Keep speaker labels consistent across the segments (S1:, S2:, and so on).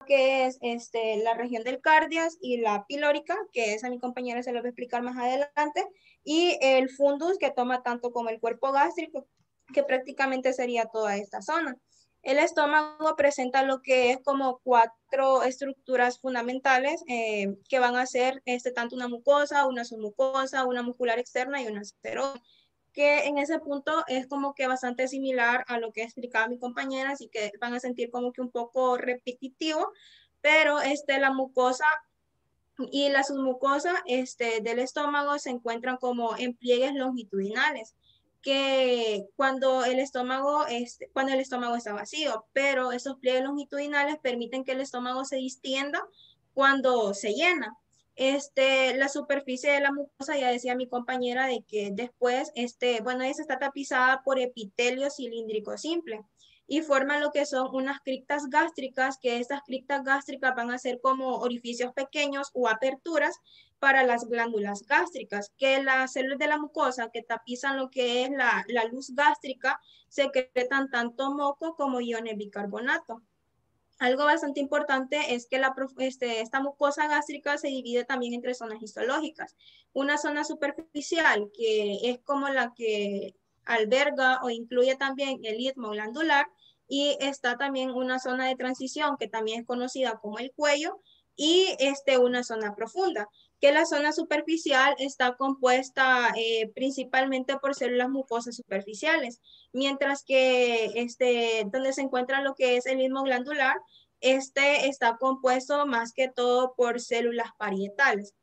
S1: que es la región del cardias y la pilórica, que esa a mi compañera se lo voy a explicar más adelante, y el fundus, que toma tanto como el cuerpo gástrico, que prácticamente sería toda esta zona. El estómago presenta lo que es como cuatro estructuras fundamentales que van a ser tanto una mucosa, una submucosa, una muscular externa y una serosa, que en ese punto es como que bastante similar a lo que explicaba mi compañera, así que van a sentir como que un poco repetitivo, pero la mucosa y la submucosa del estómago se encuentran como en pliegues longitudinales, que cuando el estómago está vacío, pero esos pliegues longitudinales permiten que el estómago se distienda cuando se llena. La superficie de la mucosa, ya decía mi compañera, de que después, bueno, esa está tapizada por epitelio cilíndrico simple y forman lo que son unas criptas gástricas, que estas criptas gástricas van a ser como orificios pequeños o aperturas para las glándulas gástricas, que las células de la mucosa que tapizan lo que es la luz gástrica secretan tanto moco como iones bicarbonato. Algo bastante importante es que esta mucosa gástrica se divide también entre zonas histológicas. Una zona superficial, que es como la que alberga o incluye también el istmo glandular, y está también una zona de transición que también es conocida como el cuello, y una zona profunda, que la zona superficial está compuesta principalmente por células mucosas superficiales, mientras que donde se encuentra lo que es el istmo glandular, está compuesto más que todo por células parietales.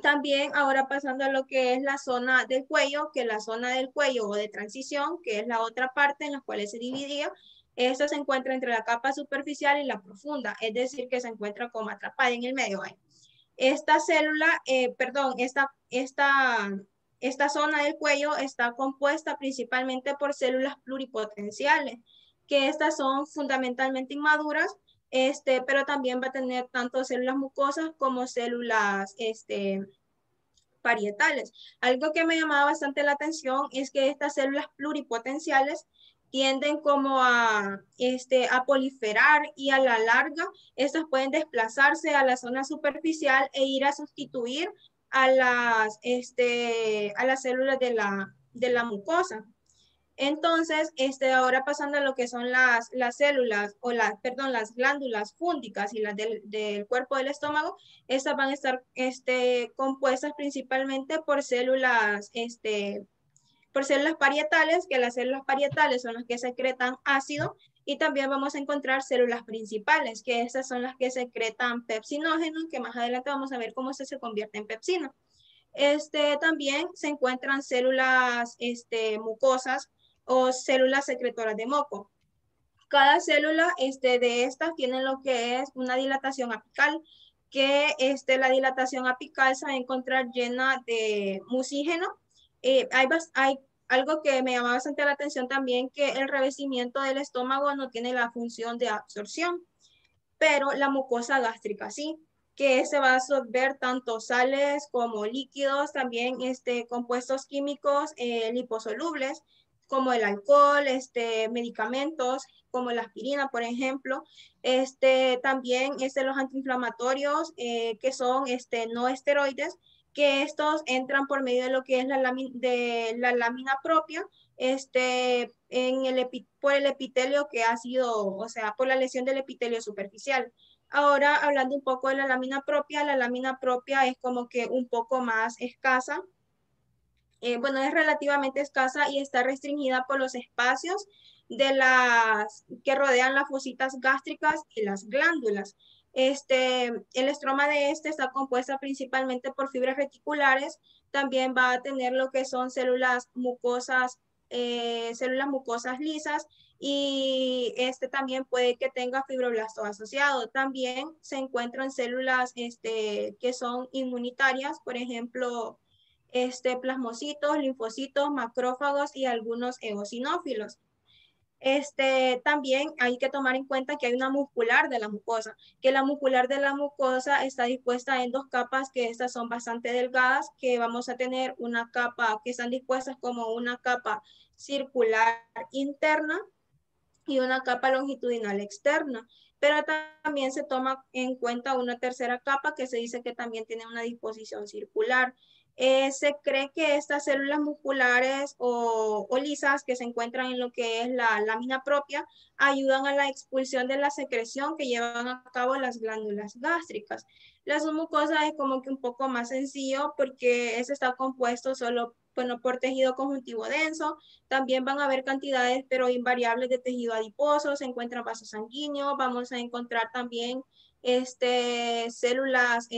S1: También ahora pasando a lo que es la zona del cuello, que la zona del cuello o de transición, que es la otra parte en la cual se dividía, esto se encuentra entre la capa superficial y la profunda, es decir, que se encuentra como atrapada en el medio ahí. Esta célula, perdón, esta zona del cuello está compuesta principalmente por células pluripotenciales, que estas son fundamentalmente inmaduras, pero también va a tener tanto células mucosas como células parietales. Algo que me llamaba bastante la atención es que estas células pluripotenciales tienden como a proliferar, y a la larga estas pueden desplazarse a la zona superficial e ir a sustituir a las células de la mucosa. Entonces, ahora pasando a lo que son las células, o perdón, las glándulas fúngicas y las del cuerpo del estómago, estas van a estar compuestas principalmente por células parietales, que las células parietales son las que secretan ácido, y también vamos a encontrar células principales, que estas son las que secretan pepsinógeno, que más adelante vamos a ver cómo se convierte en pepsina. También se encuentran células mucosas o células secretoras de moco. Cada célula de estas tiene lo que es una dilatación apical, que la dilatación apical se va a encontrar llena de mucígeno. Hay algo que me llama bastante la atención también, que el revestimiento del estómago no tiene la función de absorción, pero la mucosa gástrica sí, que se va a absorber tanto sales como líquidos, también compuestos químicos liposolubles, como el alcohol, medicamentos como la aspirina, por ejemplo, también los antiinflamatorios que son no esteroides, que estos entran por medio de lo que es la lámina propia, por el epitelio que ha sido, o sea, por la lesión del epitelio superficial. Ahora, hablando un poco de la lámina propia es como que un poco más escasa. Bueno, es relativamente escasa y está restringida por los espacios que rodean las fositas gástricas y las glándulas. El estroma de está compuesta principalmente por fibras reticulares. También va a tener lo que son células mucosas lisas, y también puede que tenga fibroblasto asociado. También se encuentran células que son inmunitarias, por ejemplo, plasmocitos, linfocitos, macrófagos y algunos eosinófilos. También hay que tomar en cuenta que hay una muscular de la mucosa, que la muscular de la mucosa está dispuesta en dos capas, que estas son bastante delgadas, que vamos a tener una capa que están dispuestas como una capa circular interna y una capa longitudinal externa. pero también se toma en cuenta una tercera capa que se dice que también tiene una disposición circular. Se cree que estas células musculares o lisas que se encuentran en lo que es la lámina propia ayudan a la expulsión de la secreción que llevan a cabo las glándulas gástricas. La submucosa es como que un poco más sencillo porque ese está compuesto solo, bueno, por tejido conjuntivo denso. También van a haber cantidades, pero invariables de tejido adiposo, se encuentran vasos sanguíneos, vamos a encontrar también células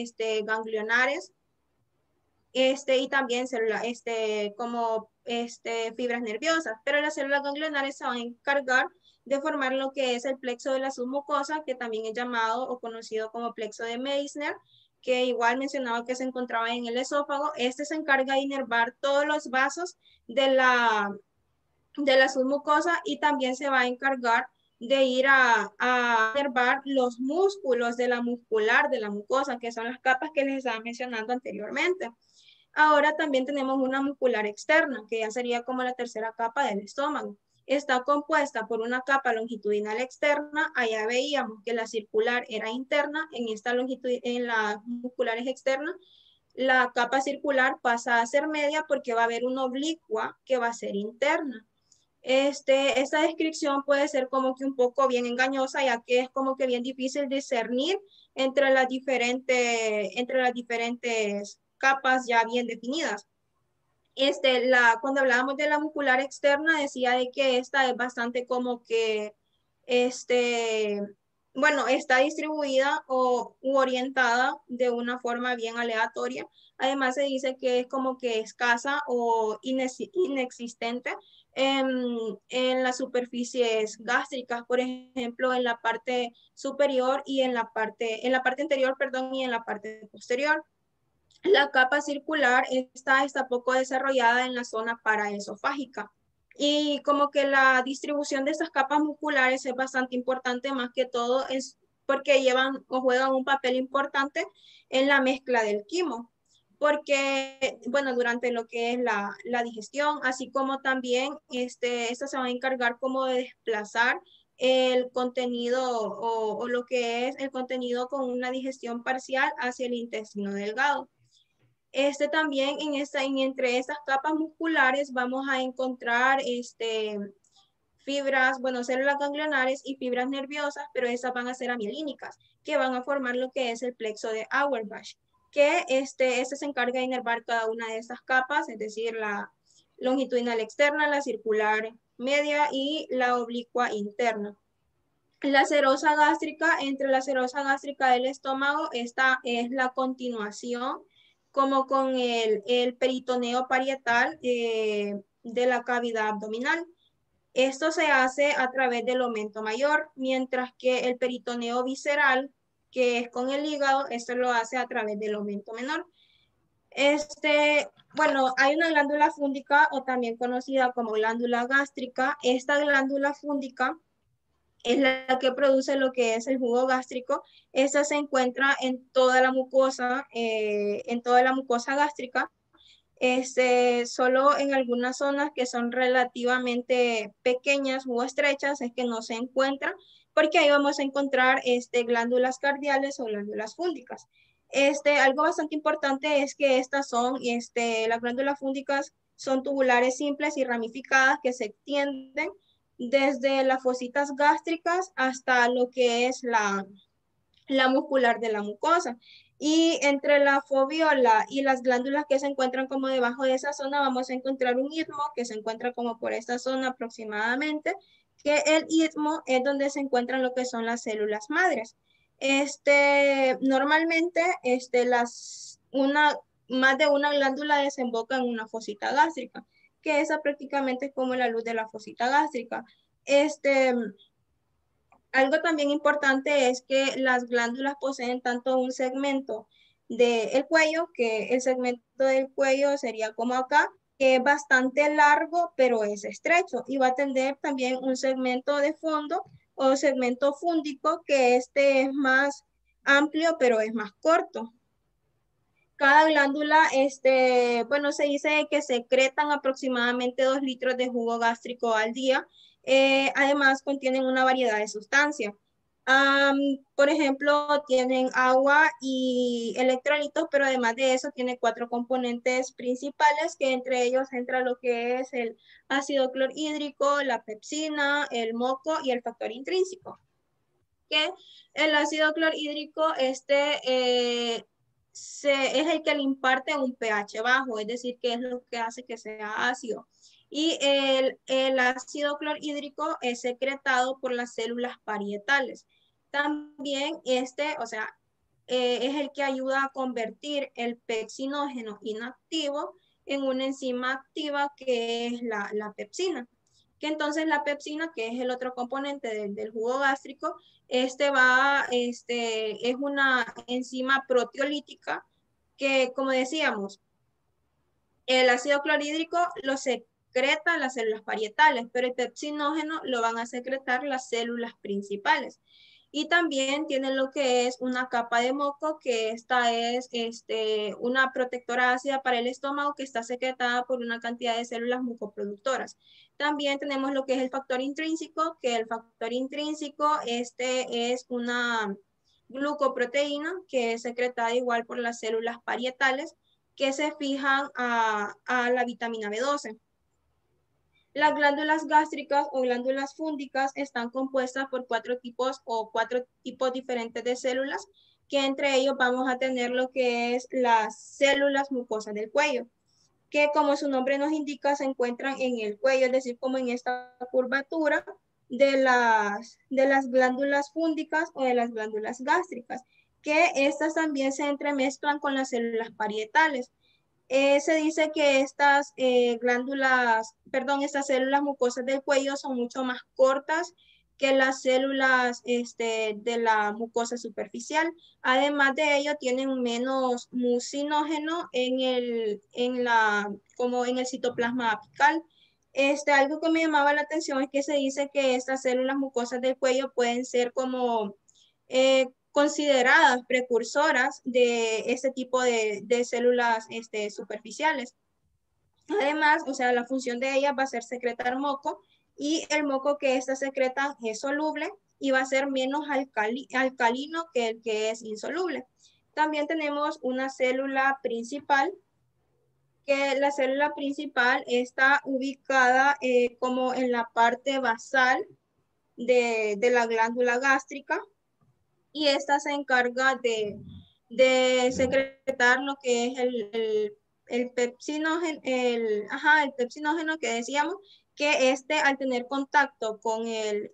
S1: ganglionares, y también células, como fibras nerviosas, pero las células ganglionares se van a encargar de formar lo que es el plexo de la submucosa, que también es llamado o conocido como plexo de Meissner, que igual mencionaba que se encontraba en el esófago. Este se encarga de inervar todos los vasos de la submucosa y también se va a encargar de ir a inervar los músculos de la muscular de la mucosa, que son las capas que les estaba mencionando anteriormente. Ahora también tenemos una muscular externa, que ya sería como la tercera capa del estómago. Está compuesta por una capa longitudinal externa. Allá veíamos que la circular era interna, en esta longitud, en las musculares externas, la capa circular pasa a ser media porque va a haber una oblicua que va a ser interna. Esta descripción puede ser como que un poco bien engañosa, ya que es como que bien difícil discernir entre las diferentes capas ya bien definidas. Cuando hablábamos de la muscular externa, decía de que esta es bastante como que, este, bueno, está distribuida o u orientada de una forma bien aleatoria. Además, se dice que es como que escasa o inexistente en las superficies gástricas, por ejemplo, en la parte superior y en la parte anterior, perdón, y en la parte posterior. La capa circular está poco desarrollada en la zona paraesofágica. Y como que la distribución de estas capas musculares es bastante importante, más que todo es porque llevan o juegan un papel importante en la mezcla del quimo. Porque, bueno, durante lo que es la digestión, así como también esta se va a encargar como de desplazar el contenido o lo que es el contenido con una digestión parcial hacia el intestino delgado. También entre estas capas musculares vamos a encontrar fibras, bueno, células ganglionares y fibras nerviosas, pero esas van a ser amielínicas, que van a formar lo que es el plexo de Auerbach, que este se encarga de inervar cada una de estas capas, es decir, la longitudinal externa, la circular media y la oblicua interna. La serosa gástrica, entre la serosa gástrica del estómago, esta es la continuación, como con el peritoneo parietal de la cavidad abdominal. Esto se hace a través del aumento mayor, mientras que el peritoneo visceral, que es con el hígado, esto lo hace a través del aumento menor. Bueno, hay una glándula fúndica o también conocida como glándula gástrica. Esta glándula fúndica es la que produce lo que es el jugo gástrico. Esta se encuentra en toda la mucosa gástrica, solo en algunas zonas que son relativamente pequeñas o estrechas es que no se encuentra, porque ahí vamos a encontrar glándulas cardiales o glándulas fúndicas. Algo bastante importante es que las glándulas fúndicas son tubulares simples y ramificadas que se extienden desde las fositas gástricas hasta lo que es la muscular de la mucosa. Y entre la foviola y las glándulas que se encuentran como debajo de esa zona, vamos a encontrar un istmo que se encuentra como por esta zona aproximadamente, que el istmo es donde se encuentran lo que son las células madres. Normalmente, más de una glándula desemboca en una fosita gástrica, que esa prácticamente es como la luz de la fosita gástrica. Este, Algo también importante es que las glándulas poseen tanto un segmento del cuello, que el segmento del cuello sería como acá, que es bastante largo, pero es estrecho, y va a tener también un segmento de fondo o segmento fúndico, que este es más amplio, pero es más corto. Cada glándula, bueno, se dice que secretan aproximadamente 2 litros de jugo gástrico al día. Además, contienen una variedad de sustancias. Por ejemplo, tienen agua y electrolitos, pero además de eso tiene 4 componentes principales, que entre ellos entra lo que es el ácido clorhídrico, la pepsina, el moco y el factor intrínseco. Que el ácido clorhídrico es el que le imparte un pH bajo, es decir, que es lo que hace que sea ácido. Y el ácido clorhídrico es secretado por las células parietales. También o sea, es el que ayuda a convertir el pepsinógeno inactivo en una enzima activa que es la pepsina. Que entonces la pepsina, que es el otro componente del jugo gástrico, es una enzima proteolítica que, como decíamos, el ácido clorhídrico lo secretan las células parietales, pero el pepsinógeno lo van a secretar las células principales. Y también tiene lo que es una capa de moco, que esta es una protectora ácida para el estómago que está secretada por una cantidad de células mucoproductoras. También tenemos lo que es el factor intrínseco, que el factor intrínseco es una glucoproteína que es secretada igual por las células parietales que se fijan a la vitamina B12. Las glándulas gástricas o glándulas fúngicas están compuestas por 4 tipos diferentes de células, que entre ellos vamos a tener lo que es las células mucosas del cuello, que como su nombre nos indica, se encuentran en el cuello, es decir, como en esta curvatura de las glándulas fúngicas o de las glándulas gástricas, que estas también se entremezclan con las células parietales. Se dice que estas células mucosas del cuello son mucho más cortas que las células de la mucosa superficial. Además de ello, tienen menos mucinógeno como en el citoplasma apical. Algo que me llamaba la atención es que se dice que estas células mucosas del cuello pueden ser como consideradas precursoras de este tipo de células superficiales. Además, o sea, la función de ellas va a ser secretar moco, y el moco que estas secretan es soluble y va a ser menos alcalino que el que es insoluble. También tenemos una célula principal, que la célula principal está ubicada como en la parte basal de la glándula gástrica, y esta se encarga de secretar lo que es el pepsinógeno, el pepsinógeno que decíamos, que al tener contacto con el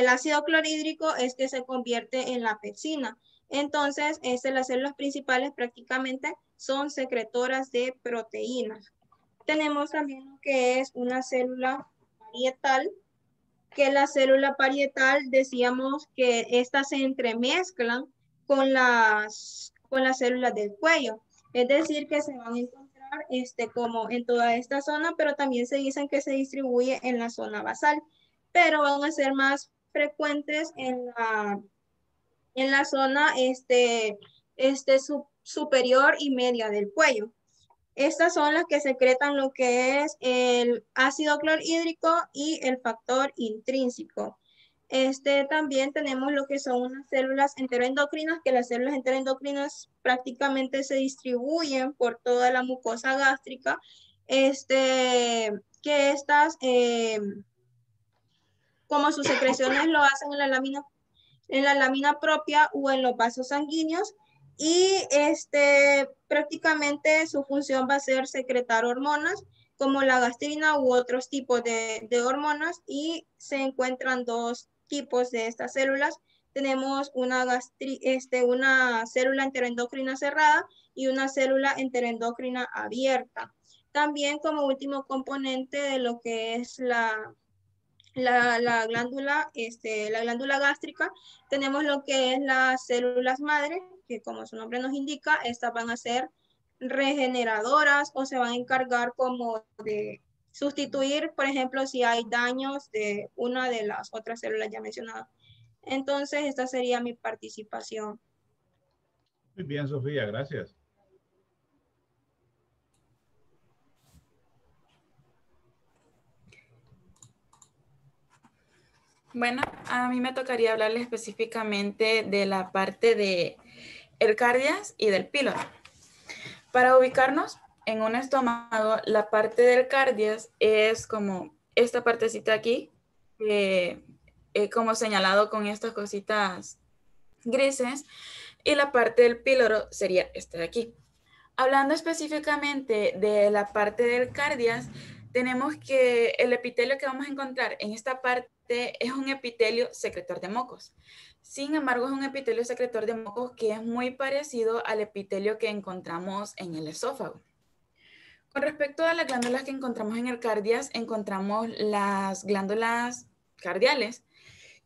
S1: ácido clorhídrico, se convierte en la pepsina. Entonces, las células principales prácticamente son secretoras de proteínas. Tenemos también lo que es una célula parietal, que la célula parietal decíamos que estas se entremezclan con las células del cuello. Es decir, que se van a encontrar como en toda esta zona, pero también se dicen que se distribuye en la zona basal, pero van a ser más frecuentes en la zona superior y media del cuello. Estas son las que secretan lo que es el ácido clorhídrico y el factor intrínseco. También tenemos lo que son unas células enteroendocrinas, que las células enteroendocrinas prácticamente se distribuyen por toda la mucosa gástrica, que estas, como sus secreciones lo hacen en la lámina propia o en los vasos sanguíneos, y prácticamente su función va a ser secretar hormonas como la gastrina u otros tipos de hormonas, y se encuentran 2 tipos de estas células. Tenemos una célula enteroendocrina cerrada y una célula enteroendocrina abierta. También, como último componente de lo que es la glándula gástrica, tenemos lo que es las células madre, que como su nombre nos indica, estas van a ser regeneradoras o se van a encargar como de sustituir, por ejemplo, si hay daños de una de las otras células ya mencionadas. Entonces, esta sería mi participación.
S2: Muy bien, Sofía, gracias.
S3: Bueno, a mí me tocaría hablarles específicamente de la parte de el cardias y del píloro. Para ubicarnos en un estómago, la parte del cardias es como esta partecita aquí, como señalado con estas cositas grises, y la parte del píloro sería esta de aquí. Hablando específicamente de la parte del cardias, tenemos que el epitelio que vamos a encontrar en esta parte es un epitelio secretor de mocos. Sin embargo, es un epitelio secretor de mocos que es muy parecido al epitelio que encontramos en el esófago. Con respecto a las glándulas que encontramos en el cardias, encontramos las glándulas cardiales,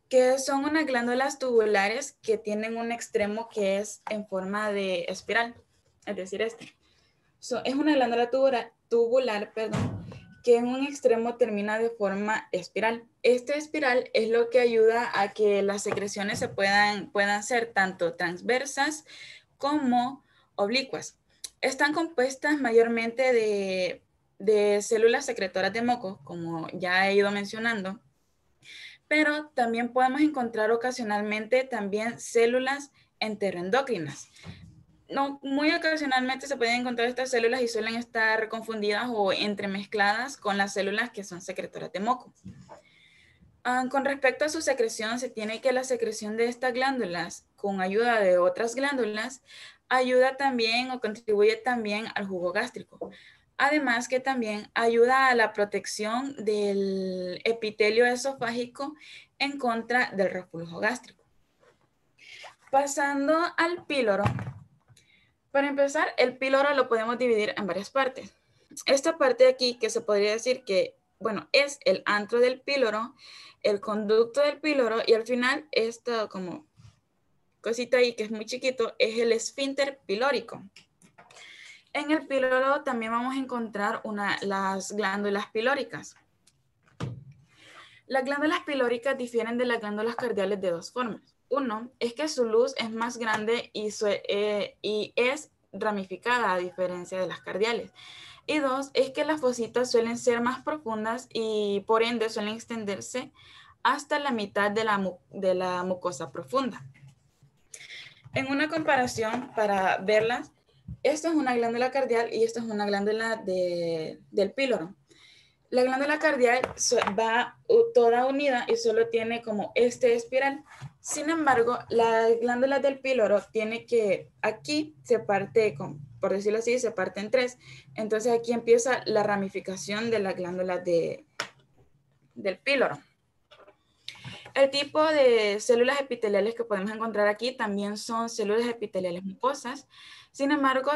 S3: que son unas glándulas tubulares que tienen un extremo que es en forma de espiral, es decir, este. Es una glándula tubular, perdón, que en un extremo termina de forma espiral. Este espiral es lo que ayuda a que las secreciones puedan ser tanto transversas como oblicuas. Están compuestas mayormente de células secretoras de moco, como ya he ido mencionando, pero también podemos encontrar ocasionalmente también células enteroendocrinas. No, muy ocasionalmente se pueden encontrar estas células y suelen estar confundidas o entremezcladas con las células que son secretoras de moco. Con respecto a su secreción, se tiene que la secreción de estas glándulas, con ayuda de otras glándulas, ayuda también o contribuye también al jugo gástrico. Además que también ayuda a la protección del epitelio esofágico en contra del reflujo gástrico. Pasando al píloro. Para empezar, el píloro lo podemos dividir en varias partes. Esta parte de aquí, que se podría decir que, bueno, es el antro del píloro, el conducto del píloro, y al final, esta como cosita ahí que es muy chiquito, es el esfínter pilórico. En el píloro también vamos a encontrar las glándulas pilóricas. Las glándulas pilóricas difieren de las glándulas cardiales de dos formas. Uno es que su luz es más grande y es ramificada a diferencia de las cardiales. Y dos es que las fositas suelen ser más profundas y por ende suelen extenderse hasta la mitad de la mucosa profunda. En una comparación para verlas, esto es una glándula cardial y esto es una glándula del píloro. La glándula cardial va toda unida y solo tiene como este espiral. Sin embargo, la glándula del píloro tiene que, aquí se parte, por decirlo así, se parte en tres. Entonces aquí empieza la ramificación de la glándula del píloro. El tipo de células epiteliales que podemos encontrar aquí también son células epiteliales mucosas. Sin embargo,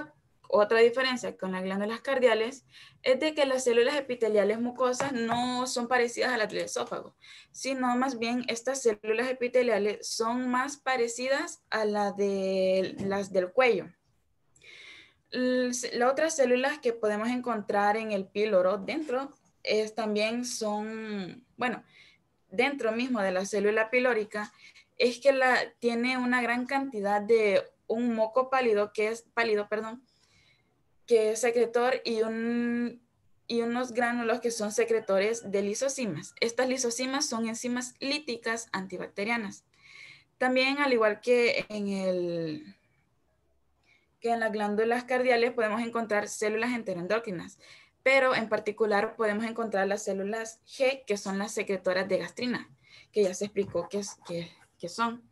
S3: otra diferencia con las glándulas cardiales es de que las células epiteliales mucosas no son parecidas a las del esófago, sino más bien estas células epiteliales son más parecidas a las del cuello. Las otras células que podemos encontrar en el píloro también son, bueno, dentro mismo de la célula pilórica, es que tiene una gran cantidad de un moco pálido, que es secretor y unos gránulos que son secretores de lisocimas. Estas lisocimas son enzimas líticas antibacterianas. También, al igual que en las glándulas cardiales, podemos encontrar células enteroendocrinas, pero en particular podemos encontrar las células G, que son las secretoras de gastrina, que ya se explicó qué son.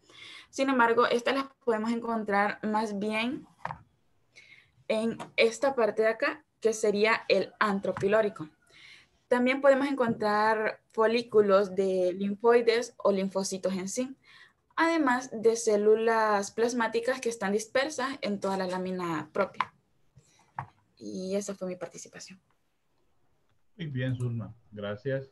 S3: Sin embargo, estas las podemos encontrar más bien en esta parte de acá, que sería el antro pilórico. También podemos encontrar folículos de linfoides o linfocitos en sí, además de células plasmáticas que están dispersas en toda la lámina propia. Y esa fue mi participación.
S2: Muy bien, Zulma. Gracias.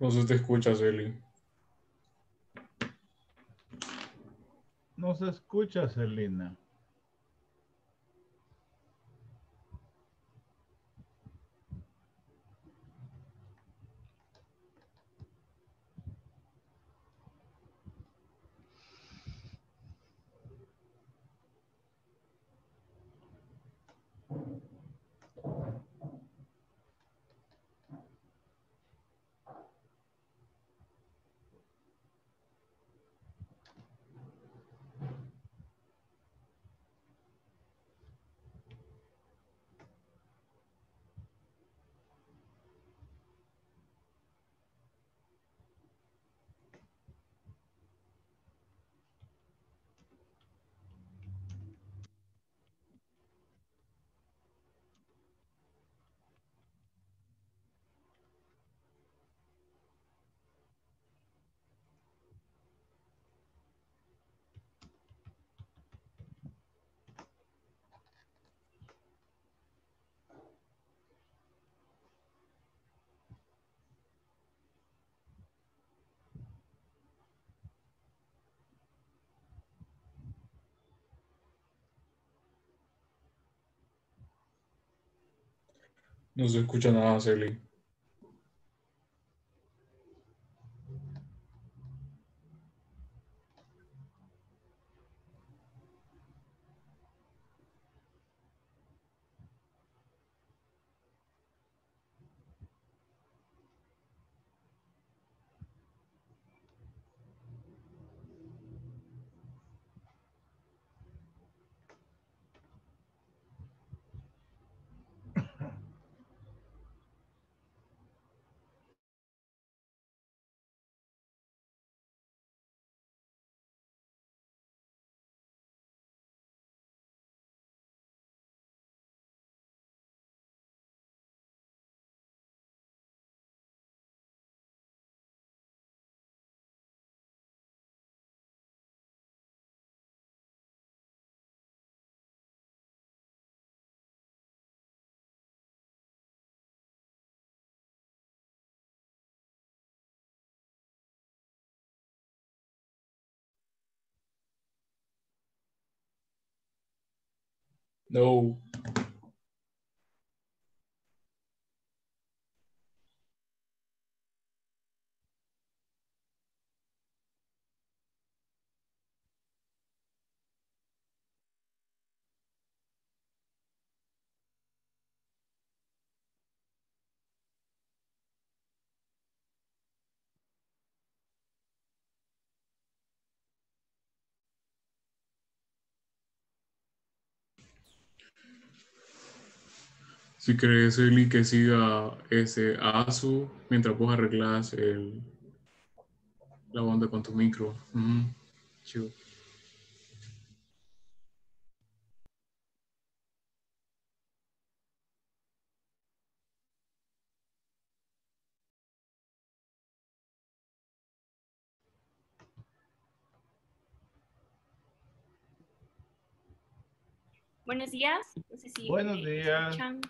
S4: No se te escucha, Celi.
S2: No se escucha, Celina.
S4: No se escucha nada, Celi. No. Si crees, Eli, que siga ese ASU mientras vos arreglas la onda con tu micro. Chido.
S5: Buenos días. No sé si
S2: Buenos
S5: me
S2: días.
S5: escuchan.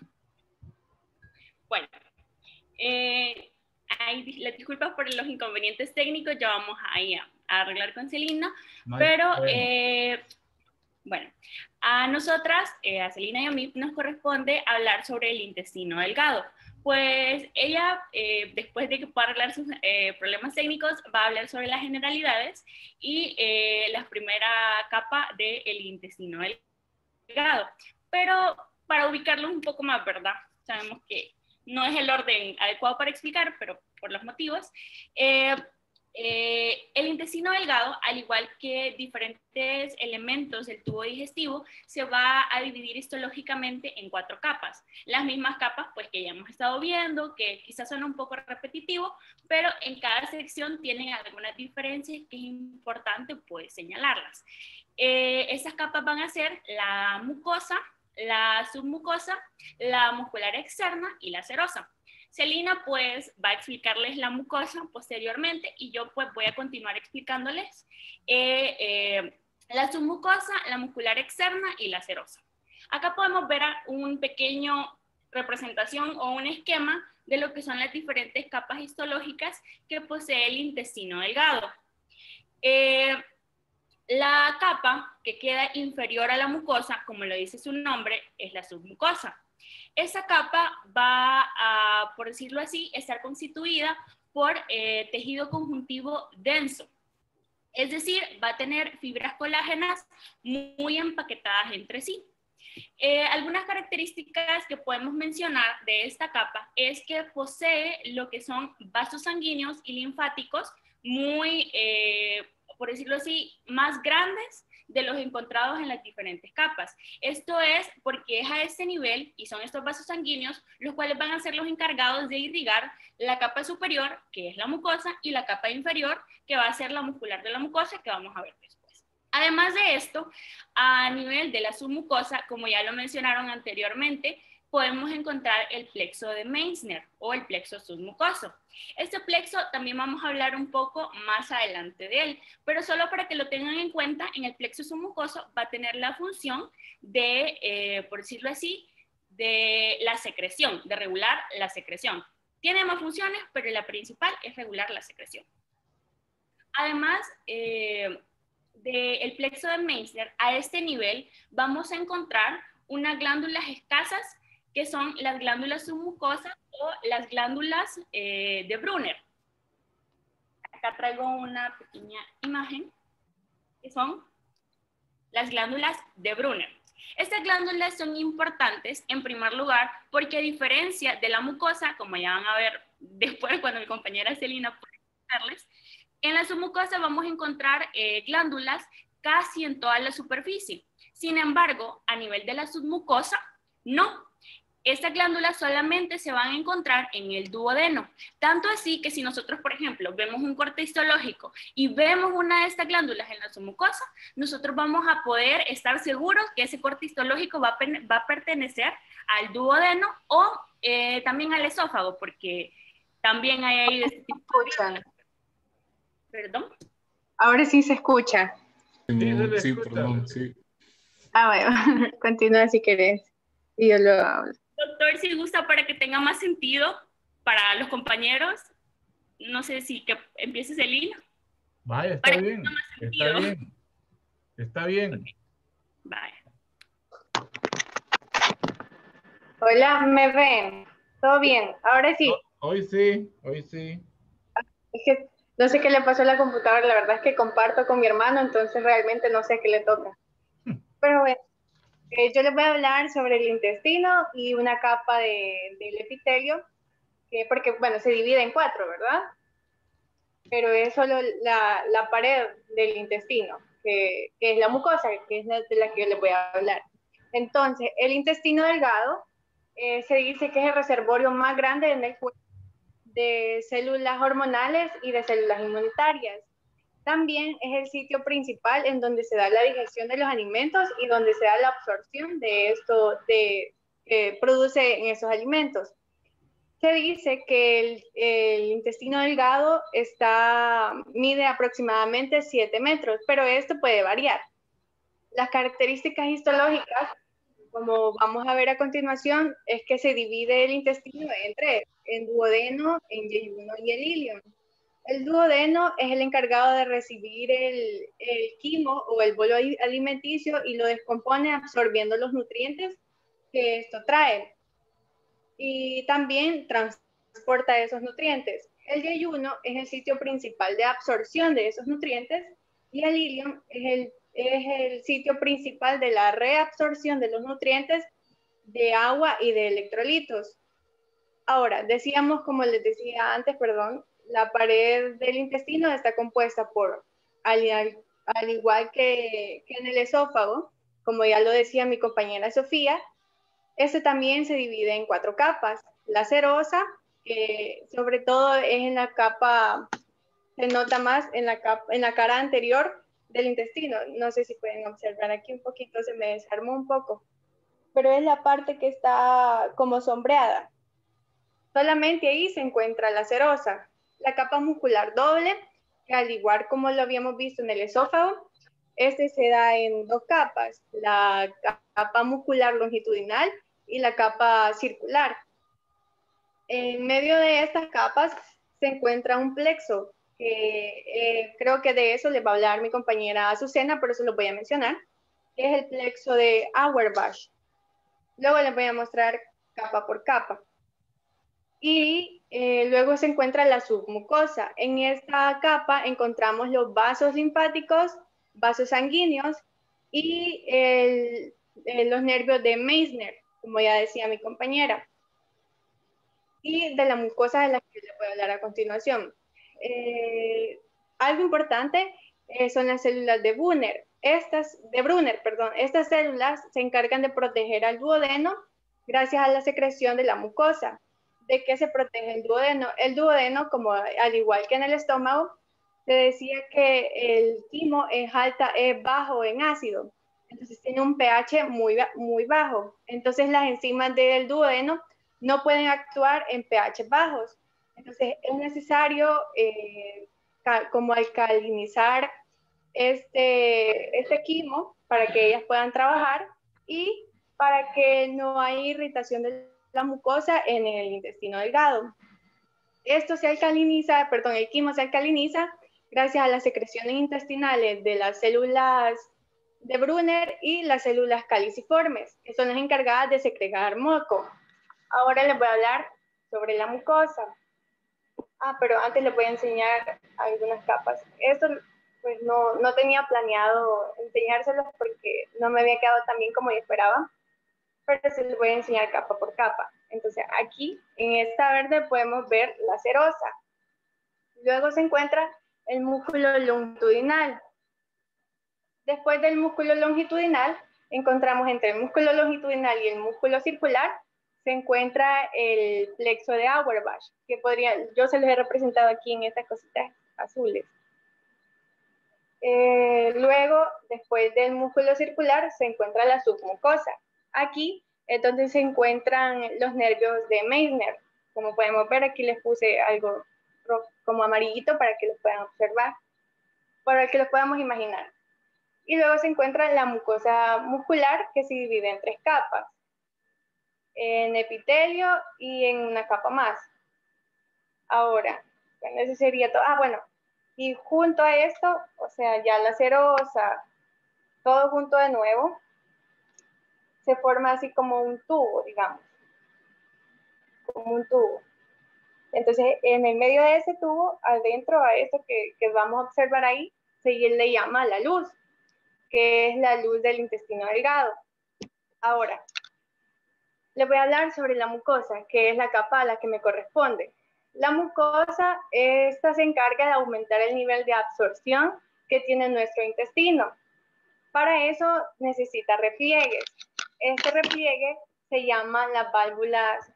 S5: Bueno, las disculpas por los inconvenientes técnicos, ya vamos ahí a arreglar con Celina,
S2: No hay
S5: pero
S2: problema.
S5: bueno, a nosotras, a Celina y a mí, nos corresponde hablar sobre el intestino delgado. Pues ella, después de que pueda arreglar sus problemas técnicos, va a hablar sobre las generalidades y la primera capa del intestino delgado. Pero para ubicarlo un poco más, ¿verdad? Sabemos que no es el orden adecuado para explicar, pero por los motivos. El intestino delgado, al igual que diferentes elementos del tubo digestivo, se va a dividir histológicamente en 4 capas. Las mismas capas pues, que ya hemos estado viendo, que quizás son un poco repetitivo, pero en cada sección tienen algunas diferencias que es importante pues, señalarlas. Esas capas van a ser la mucosa, la submucosa, la muscular externa y la serosa. Celina pues va a explicarles la mucosa posteriormente y yo pues voy a continuar explicándoles la submucosa, la muscular externa y la serosa. Acá podemos ver un pequeño representación o un esquema de lo que son las diferentes capas histológicas que posee el intestino delgado. La capa que queda inferior a la mucosa, como lo dice su nombre, es la submucosa. Esa capa va a, por decirlo así, estar constituida por tejido conjuntivo denso. Es decir, va a tener fibras colágenas muy empaquetadas entre sí. Algunas características que podemos mencionar de esta capa es que posee lo que son vasos sanguíneos y linfáticos muy, por decirlo así, más grandes de los encontrados en las diferentes capas. Esto es porque es a este nivel, y son estos vasos sanguíneos, los cuales van a ser los encargados de irrigar la capa superior, que es la mucosa, y la capa inferior, que va a ser la muscular de la mucosa, que vamos a ver después. Además de esto, a nivel de la submucosa, como ya lo mencionaron anteriormente, podemos encontrar el plexo de Meissner o el plexo submucoso. Este plexo también vamos a hablar un poco más adelante de él, pero solo para que lo tengan en cuenta, en el plexo submucoso va a tener la función de, por decirlo así, de la secreción, de regular la secreción. Tiene más funciones, pero la principal es regular la secreción. Además, del plexo de Meissner, a este nivel vamos a encontrar unas glándulas escasas que son las glándulas submucosas o las glándulas de Brunner. Acá traigo una pequeña imagen, que son las glándulas de Brunner. Estas glándulas son importantes, en primer lugar, porque a diferencia de la mucosa, como ya van a ver después cuando mi compañera Celina pueda explicarles, en la submucosa vamos a encontrar glándulas casi en toda la superficie. Sin embargo, a nivel de la submucosa, no. Estas glándulas solamente se van a encontrar en el duodeno. Tanto así que si nosotros, por ejemplo, vemos un corte histológico y vemos una de estas glándulas en la submucosa, nosotros vamos a poder estar seguros que ese corte histológico va a pertenecer al duodeno o también al esófago, porque también hay ahí de este tipo de... ¿Perdón?
S6: Ahora sí se escucha.
S4: Sí, perdón, sí.
S6: Bueno, continúa si querés y yo lo hablo.
S5: Doctor, si gusta para que tenga más sentido para los compañeros, no sé si que empiece Celina.
S2: Vaya, está bien, está bien, está bien.
S5: Okay. Vaya.
S6: Hola, ¿me ven? ¿Todo bien? Ahora sí.
S2: Hoy sí, hoy sí.
S6: Es que no sé qué le pasó a la computadora, la verdad es que comparto con mi hermano, entonces realmente no sé qué le toca. Pero bueno, yo les voy a hablar sobre el intestino y una capa del epitelio, porque bueno, se divide en 4, ¿verdad? Pero es solo la pared del intestino, que es la mucosa, que es de la que yo les voy a hablar. Entonces, el intestino delgado se dice que es el reservorio más grande en el cuerpo de células hormonales y de células inmunitarias. También es el sitio principal en donde se da la digestión de los alimentos y donde se da la absorción de esto que produce en esos alimentos. Se dice que el intestino delgado mide aproximadamente 7 metros, pero esto puede variar. Las características histológicas, como vamos a ver a continuación, es que se divide el intestino en duodeno, en yeyuno y el ilion. El duodeno es el encargado de recibir el quimo o el bolo alimenticio y lo descompone absorbiendo los nutrientes que esto trae. Y también transporta esos nutrientes. El yeyuno es el sitio principal de absorción de esos nutrientes y el ilion es el sitio principal de la reabsorción de los nutrientes de agua y de electrolitos. Ahora, decíamos, como les decía antes, perdón, la pared del intestino está compuesta por, al igual que en el esófago, como ya lo decía mi compañera Sofía, este también se divide en 4 capas. La serosa, que sobre todo es en la capa, se nota más en la cara anterior del intestino. No sé si pueden observar aquí un poquito, se me desarmó un poco, pero es la parte que está como sombreada. Solamente ahí se encuentra la serosa. La capa muscular doble, que al igual como lo habíamos visto en el esófago, este se da en 2 capas. La capa muscular longitudinal y la capa circular. En medio de estas capas se encuentra un plexo, que creo que de eso les va a hablar mi compañera Azucena, por eso lo voy a mencionar, que es el plexo de Auerbach. Luego les voy a mostrar capa por capa. Y luego se encuentra la submucosa. En esta capa encontramos los vasos linfáticos, vasos sanguíneos y los nervios de Meissner, como ya decía mi compañera. Y de la mucosa de la que les voy a hablar a continuación. Algo importante son las células de Brunner. Estas células se encargan de proteger al duodeno gracias a la secreción de la mucosa. ¿De qué se protege el duodeno? El duodeno, como al igual que en el estómago, se decía que el quimo es bajo en ácido. Entonces tiene un pH muy bajo. Entonces las enzimas del duodeno no pueden actuar en pH bajos. Entonces es necesario como alcalinizar este quimo para que ellas puedan trabajar y para que no haya irritación de la mucosa en el intestino delgado. Esto se alcaliniza, perdón, el quimo se alcaliniza gracias a las secreciones intestinales de las células de Brunner y las células caliciformes, que son las encargadas de segregar moco. Ahora les voy a hablar sobre la mucosa. Pero antes les voy a enseñar algunas capas. Esto pues no tenía planeado enseñárselos porque no me había quedado tan bien como yo esperaba, pero se les voy a enseñar capa por capa. Entonces aquí en esta verde podemos ver la serosa. Luego se encuentra el músculo longitudinal. Después del músculo longitudinal encontramos entre el músculo longitudinal y el músculo circular se encuentra el plexo de Auerbach, que yo se los he representado aquí en estas cositas azules. Luego, después del músculo circular, se encuentra la submucosa. Aquí es donde se encuentran los nervios de Meissner. Como podemos ver, aquí les puse algo como amarillito para que los puedan observar, para que los podamos imaginar. Y luego se encuentra la mucosa muscular, que se divide en 3 capas. En epitelio y en una capa más. Ahora, bueno, eso sería todo. Bueno, y junto a esto, o sea, ya la serosa, todo junto de nuevo, se forma así como un tubo, digamos. Como un tubo. Entonces, en el medio de ese tubo, adentro a esto que vamos a observar ahí, se le llama la luz, que es la luz del intestino delgado. Ahora, les voy a hablar sobre la mucosa, que es la capa a la que me corresponde. La mucosa, esta se encarga de aumentar el nivel de absorción que tiene nuestro intestino. Para eso necesita repliegues. Este repliegue se llama las válvulas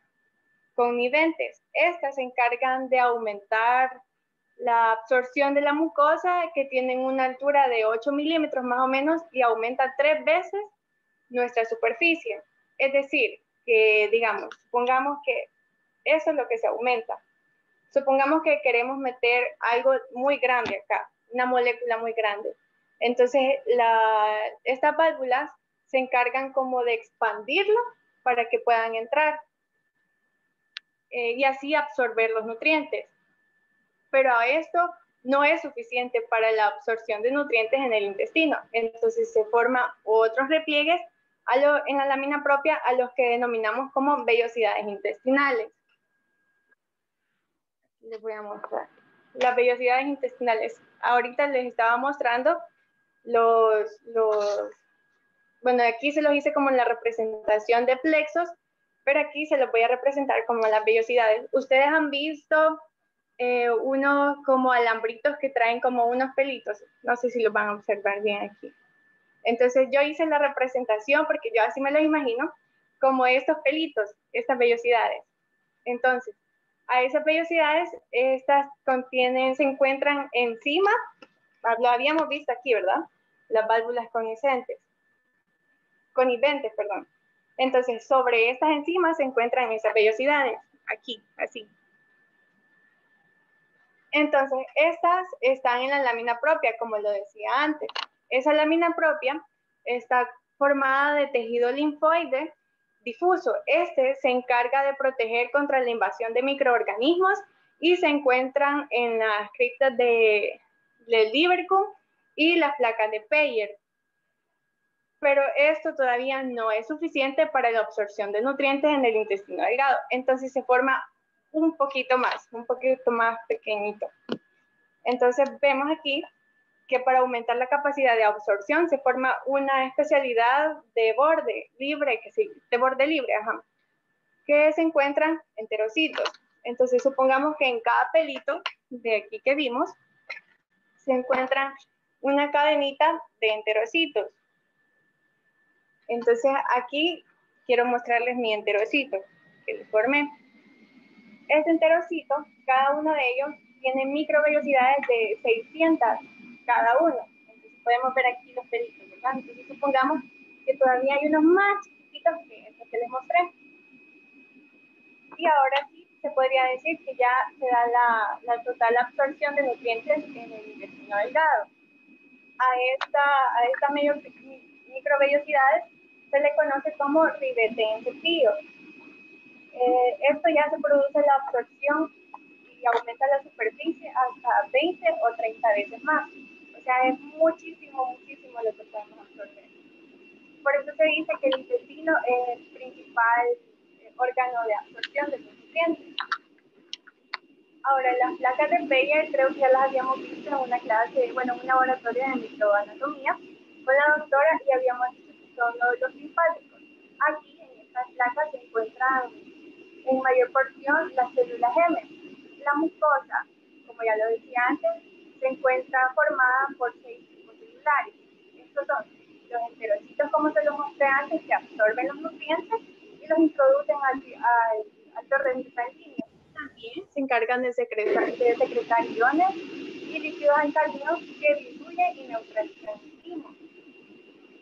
S6: conniventes. Estas se encargan de aumentar la absorción de la mucosa, que tienen una altura de 8 milímetros más o menos, y aumenta 3 veces nuestra superficie. Es decir, que digamos, supongamos que eso es lo que se aumenta. Supongamos que queremos meter algo muy grande acá, una molécula muy grande. Entonces, estas válvulas se encargan como de expandirlo para que puedan entrar y así absorber los nutrientes. Pero esto no es suficiente para la absorción de nutrientes en el intestino. Entonces, se forman otros repliegues en la lámina propia a los que denominamos como vellosidades intestinales. Les voy a mostrar las vellosidades intestinales. Ahorita les estaba mostrando bueno, aquí se los hice como la representación de plexos, pero aquí se los voy a representar como las vellosidades. Ustedes han visto unos como alambritos que traen como unos pelitos. No sé si los van a observar bien aquí. Entonces yo hice la representación porque yo así me los imagino como estos pelitos, estas vellosidades. Entonces, a esas vellosidades, estas se encuentran encima, lo habíamos visto aquí, ¿verdad? Las válvulas conniventes, perdón. Entonces, sobre estas enzimas se encuentran esas vellosidades, aquí, así. Entonces, estas están en la lámina propia, como lo decía antes. Esa lámina propia está formada de tejido linfoide, difuso. Este se encarga de proteger contra la invasión de microorganismos y se encuentran en las criptas de Lieberkühn y las placas de Peyer. Pero esto todavía no es suficiente para la absorción de nutrientes en el intestino delgado. Entonces se forma un poquito más pequeñito. Entonces vemos aquí que para aumentar la capacidad de absorción se forma una especialidad de borde libre, que se encuentran enterocitos. Entonces supongamos que en cada pelito de aquí que vimos se encuentra una cadenita de enterocitos. Entonces aquí quiero mostrarles mi enterocito que le formé. Este enterocito, cada uno de ellos tiene microvellosidades de 600 cada uno. Entonces podemos ver aquí los pelitos, ¿verdad? Entonces supongamos que todavía hay unos más chiquititos que estos que les mostré. Y ahora sí se podría decir que ya se da la total absorción de nutrientes en el intestino delgado. A estas microvellosidades se le conoce como ribete en cepillo. Esto ya se produce la absorción y aumenta la superficie hasta 20 o 30 veces más. O sea, es muchísimo lo que podemos absorber. Por eso se dice que el intestino es el principal órgano de absorción de los nutrientes. Ahora, las placas de Peyer creo que ya las habíamos visto en una clase, bueno, en un laboratorio de microanatomía con la doctora y habíamos dicho que son nódulos linfáticos. Aquí, en estas placas, se encuentran en mayor porción las células M. La mucosa, como ya lo decía antes, se encuentra formada por 6 tipos celulares. Estos son los enterocitos, como se los mostré antes, que absorben los nutrientes y los introducen al torrente sanguíneo. También se encargan de secretar iones y líquidos alcalinos que diluyen y neutralizan el timo.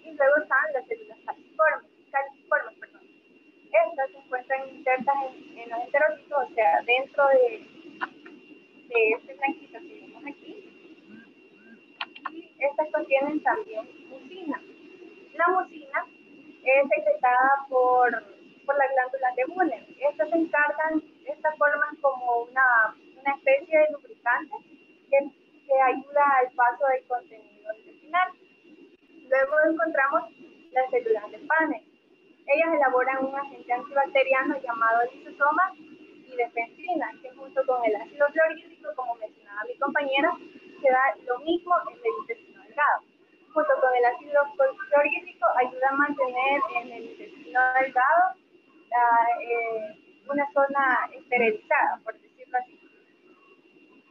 S6: Y luego están las células calciformes. Estas se encuentran insertas en los enterocitos, o sea, dentro de este blanquito que vemos aquí. Y estas contienen también mucina. La mucina es secretada por las glándulas de Bunner. Estas forman como una especie de lubricante que ayuda al paso del contenido intestinal. Luego encontramos las células de Panner. Ellas elaboran un agente antibacteriano llamado lisosoma y defensina, que junto con el ácido clorhídrico, como mencionaba mi compañera, se da lo mismo en el intestino delgado. Junto con el ácido clorhídrico ayuda a mantener en el intestino delgado una zona esterilizada, por decirlo así.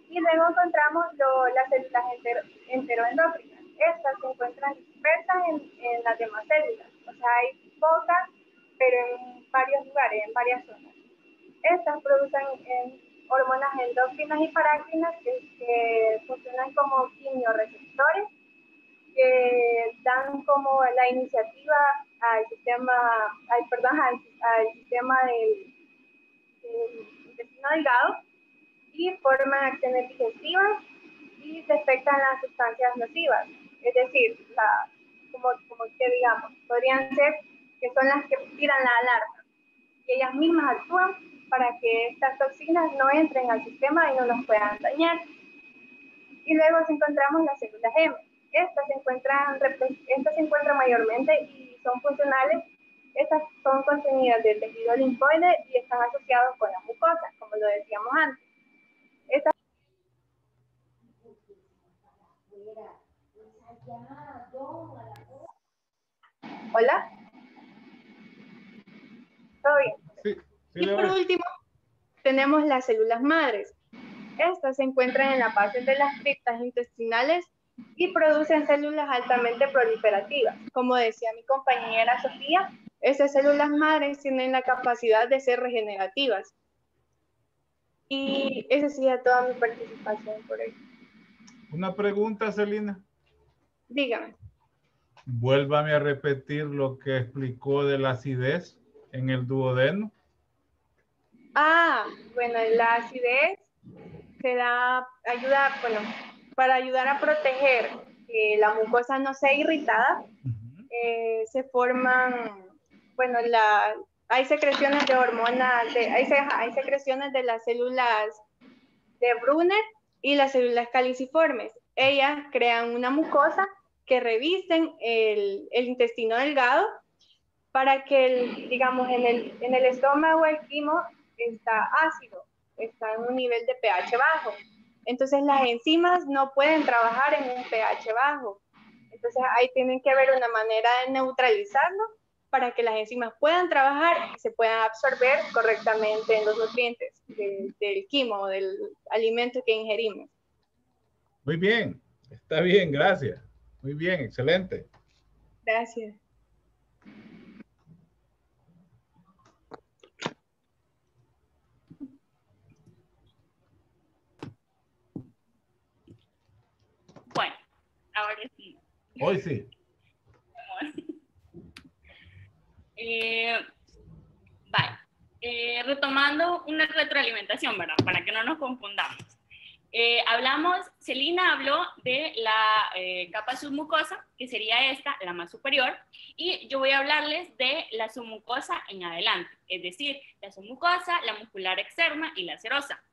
S6: Y luego encontramos las células enteroendócrinas. Estas se encuentran dispersas en las demás células. O sea, hay pocas, pero en varios lugares, en varias zonas. Estas producen hormonas endócrinas y parácrinas que funcionan como quimioreceptores, que dan como la iniciativa al sistema del intestino delgado y forman acciones digestivas y detectan las sustancias nocivas. Es decir, como que digamos, podrían ser que son las que tiran la alarma y ellas mismas actúan para que estas toxinas no entren al sistema y no nos puedan dañar. Y luego encontramos las células M. Estas se encuentran mayormente y son funcionales. Estas son contenidas del tejido linfoide y están asociados con la mucosa, como lo decíamos antes. Hola. ¿Todo bien?
S2: Sí,
S6: Y por último, tenemos las células madres. Estas se encuentran en la base de las criptas intestinales y producen células altamente proliferativas. Como decía mi compañera Sofía, estas células madres tienen la capacidad de ser regenerativas. Y esa sería toda mi participación por hoy.
S2: Una pregunta, Celina.
S6: Dígame.
S2: Vuélvame a repetir lo que explicó de la acidez en el duodeno.
S6: Bueno, la acidez para ayudar a proteger que la mucosa no sea irritada, se forman, hay secreciones de hormonas, hay secreciones de las células de Brunner y las células caliciformes. Ellas crean una mucosa que revisten el intestino delgado para que, digamos, en el estómago el quimo está ácido, está en un nivel de pH bajo. Entonces las enzimas no pueden trabajar en un pH bajo. Entonces ahí tienen que haber una manera de neutralizarlo para que las enzimas puedan trabajar y se puedan absorber correctamente en los nutrientes del quimo, del alimento que ingerimos.
S2: Muy bien, está bien, gracias. Muy bien, excelente.
S6: Gracias.
S5: Bueno, ahora sí.
S2: Hoy sí.
S5: Vale. Retomando una retroalimentación, ¿verdad? Para que no nos confundamos. Celina habló de la capa submucosa, que sería esta, la más superior, y yo voy a hablarles de la submucosa en adelante, es decir, la submucosa, la muscular externa y la serosa.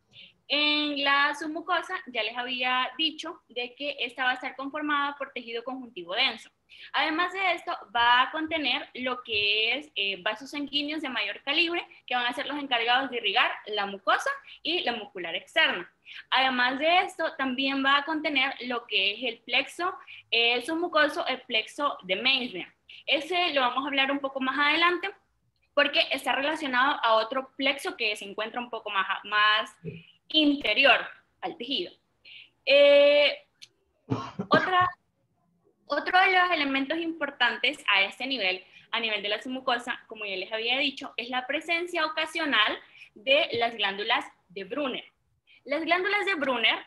S5: En la submucosa ya les había dicho de que esta va a estar conformada por tejido conjuntivo denso. Además de esto, va a contener lo que es vasos sanguíneos de mayor calibre, que van a ser los encargados de irrigar la mucosa y la muscular externa. Además de esto, también va a contener lo que es el plexo submucoso, el plexo de Meissner. Ese lo vamos a hablar un poco más adelante, porque está relacionado a otro plexo que se encuentra un poco más interior al tejido. Otro de los elementos importantes a este nivel, a nivel de la submucosa, como ya les había dicho, es la presencia ocasional de las glándulas de Brunner. Las glándulas de Brunner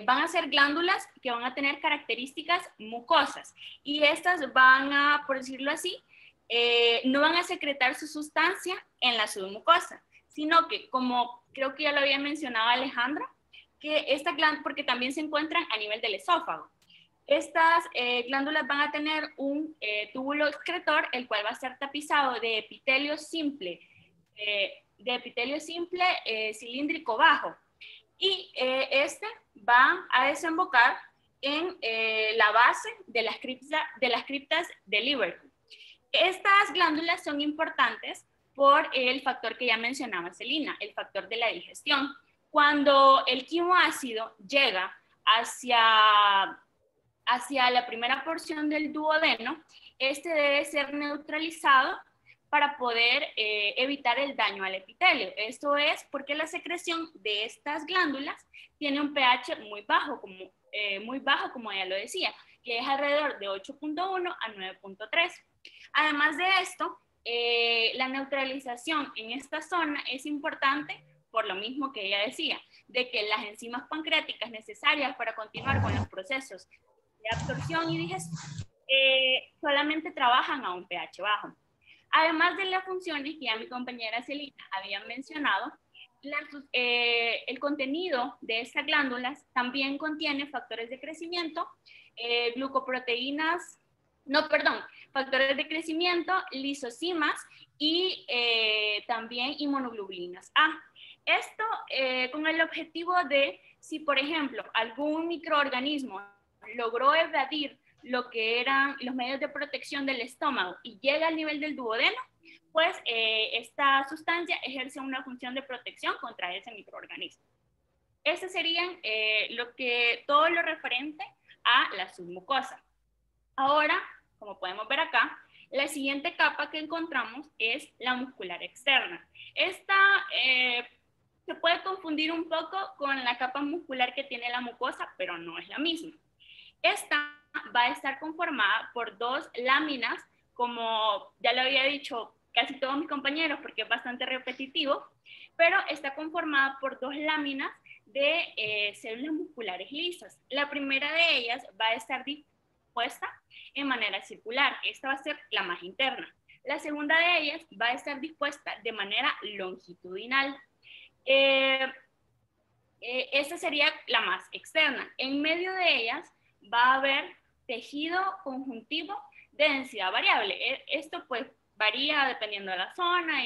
S5: van a ser glándulas que van a tener características mucosas y estas van a, por decirlo así, no van a secretar su sustancia en la submucosa, sino que, como creo que ya lo había mencionado Alejandra, que esta glándula, porque también se encuentran a nivel del esófago, estas glándulas van a tener un túbulo excretor, el cual va a estar tapizado de epitelio simple cilíndrico bajo, y este va a desembocar en la base de las criptas de Liverpool. Estas glándulas son importantes por el factor que ya mencionaba Celina, el factor de la digestión. Cuando el quimo ácido llega hacia la primera porción del duodeno, este debe ser neutralizado para poder evitar el daño al epitelio. Esto es porque la secreción de estas glándulas tiene un pH muy bajo, como ya lo decía, que es alrededor de 8.1 a 9.3. Además de esto, la neutralización en esta zona es importante por lo mismo que ella decía, de que las enzimas pancreáticas necesarias para continuar con los procesos de absorción y digestión solamente trabajan a un pH bajo. Además de las funciones que ya mi compañera Celina había mencionado, el contenido de estas glándulas también contiene factores de crecimiento, factores de crecimiento, lisocimas y también inmunoglobulinas A. Esto con el objetivo de, si por ejemplo algún microorganismo logró evadir lo que eran los medios de protección del estómago y llega al nivel del duodeno, pues esta sustancia ejerce una función de protección contra ese microorganismo. Ese serían todo lo referente a la submucosa. Ahora, como podemos ver acá, la siguiente capa que encontramos es la muscular externa. Esta se puede confundir un poco con la capa muscular que tiene la mucosa, pero no es la misma. Esta va a estar conformada por dos láminas, como ya lo había dicho casi todos mis compañeros, porque es bastante repetitivo, pero está conformada por dos láminas de células musculares lisas. La primera de ellas va a estar dispuesta en manera circular. Esta va a ser la más interna. La segunda de ellas va a estar dispuesta de manera longitudinal. Esta sería la más externa. En medio de ellas va a haber tejido conjuntivo de densidad variable. Esto pues varía dependiendo de la zona,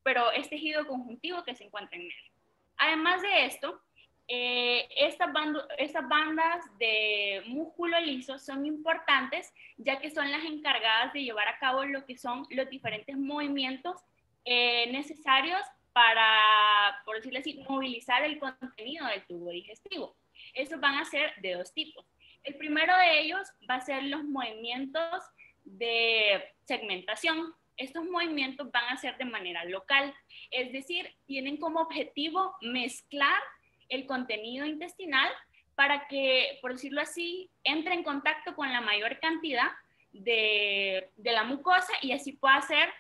S5: pero es tejido conjuntivo que se encuentra en medio. Además de esto, estas bandas de músculo liso son importantes, ya que son las encargadas de llevar a cabo lo que son los diferentes movimientos necesarios para, por decirlo así, movilizar el contenido del tubo digestivo. Estos van a ser de dos tipos. El primero de ellos va a ser los movimientos de segmentación. Estos movimientos van a ser de manera local, es decir, tienen como objetivo mezclar el contenido intestinal para que, por decirlo así, entre en contacto con la mayor cantidad de la mucosa y así pueda ser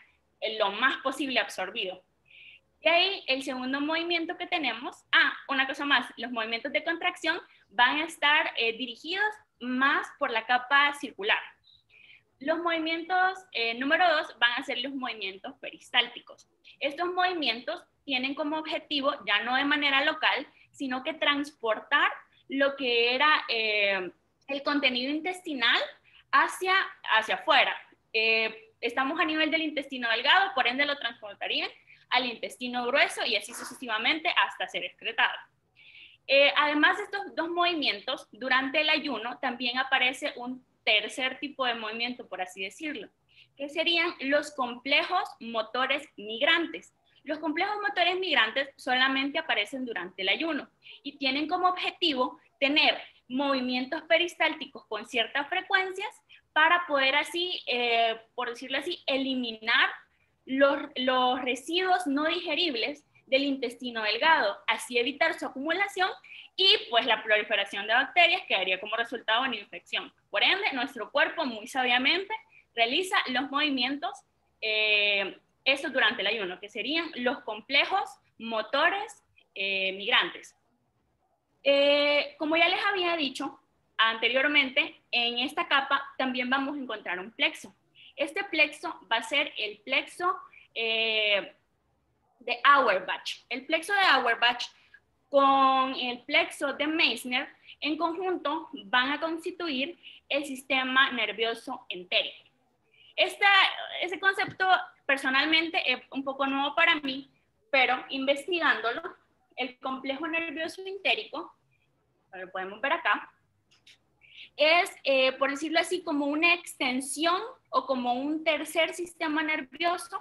S5: lo más posible absorbido. Y ahí el segundo movimiento que tenemos, una cosa más, los movimientos de contracción van a estar dirigidos más por la capa circular. Los movimientos número 2 van a ser los movimientos peristálticos. Estos movimientos tienen como objetivo, ya no de manera local, sino que transportar lo que era el contenido intestinal hacia afuera. Estamos a nivel del intestino delgado, por ende lo transportarían al intestino grueso y así sucesivamente hasta ser excretado. Además de estos dos movimientos, durante el ayuno también aparece un tercer tipo de movimiento, por así decirlo, que serían los complejos motores migrantes. Los complejos motores migrantes solamente aparecen durante el ayuno y tienen como objetivo tener movimientos peristálticos con ciertas frecuencias para poder así, por decirlo así, eliminar los residuos no digeribles del intestino delgado, así evitar su acumulación y pues la proliferación de bacterias que daría como resultado una infección. Por ende, nuestro cuerpo muy sabiamente realiza los movimientos eso durante el ayuno, que serían los complejos motores migrantes. Como ya les había dicho anteriormente, en esta capa también vamos a encontrar un plexo. Este plexo va a ser el plexo de Auerbach. El plexo de Auerbach con el plexo de Meissner en conjunto van a constituir el sistema nervioso entérico. Ese concepto personalmente es un poco nuevo para mí, pero investigándolo, el complejo nervioso entérico, lo podemos ver acá, es, por decirlo así, como una extensión o como un tercer sistema nervioso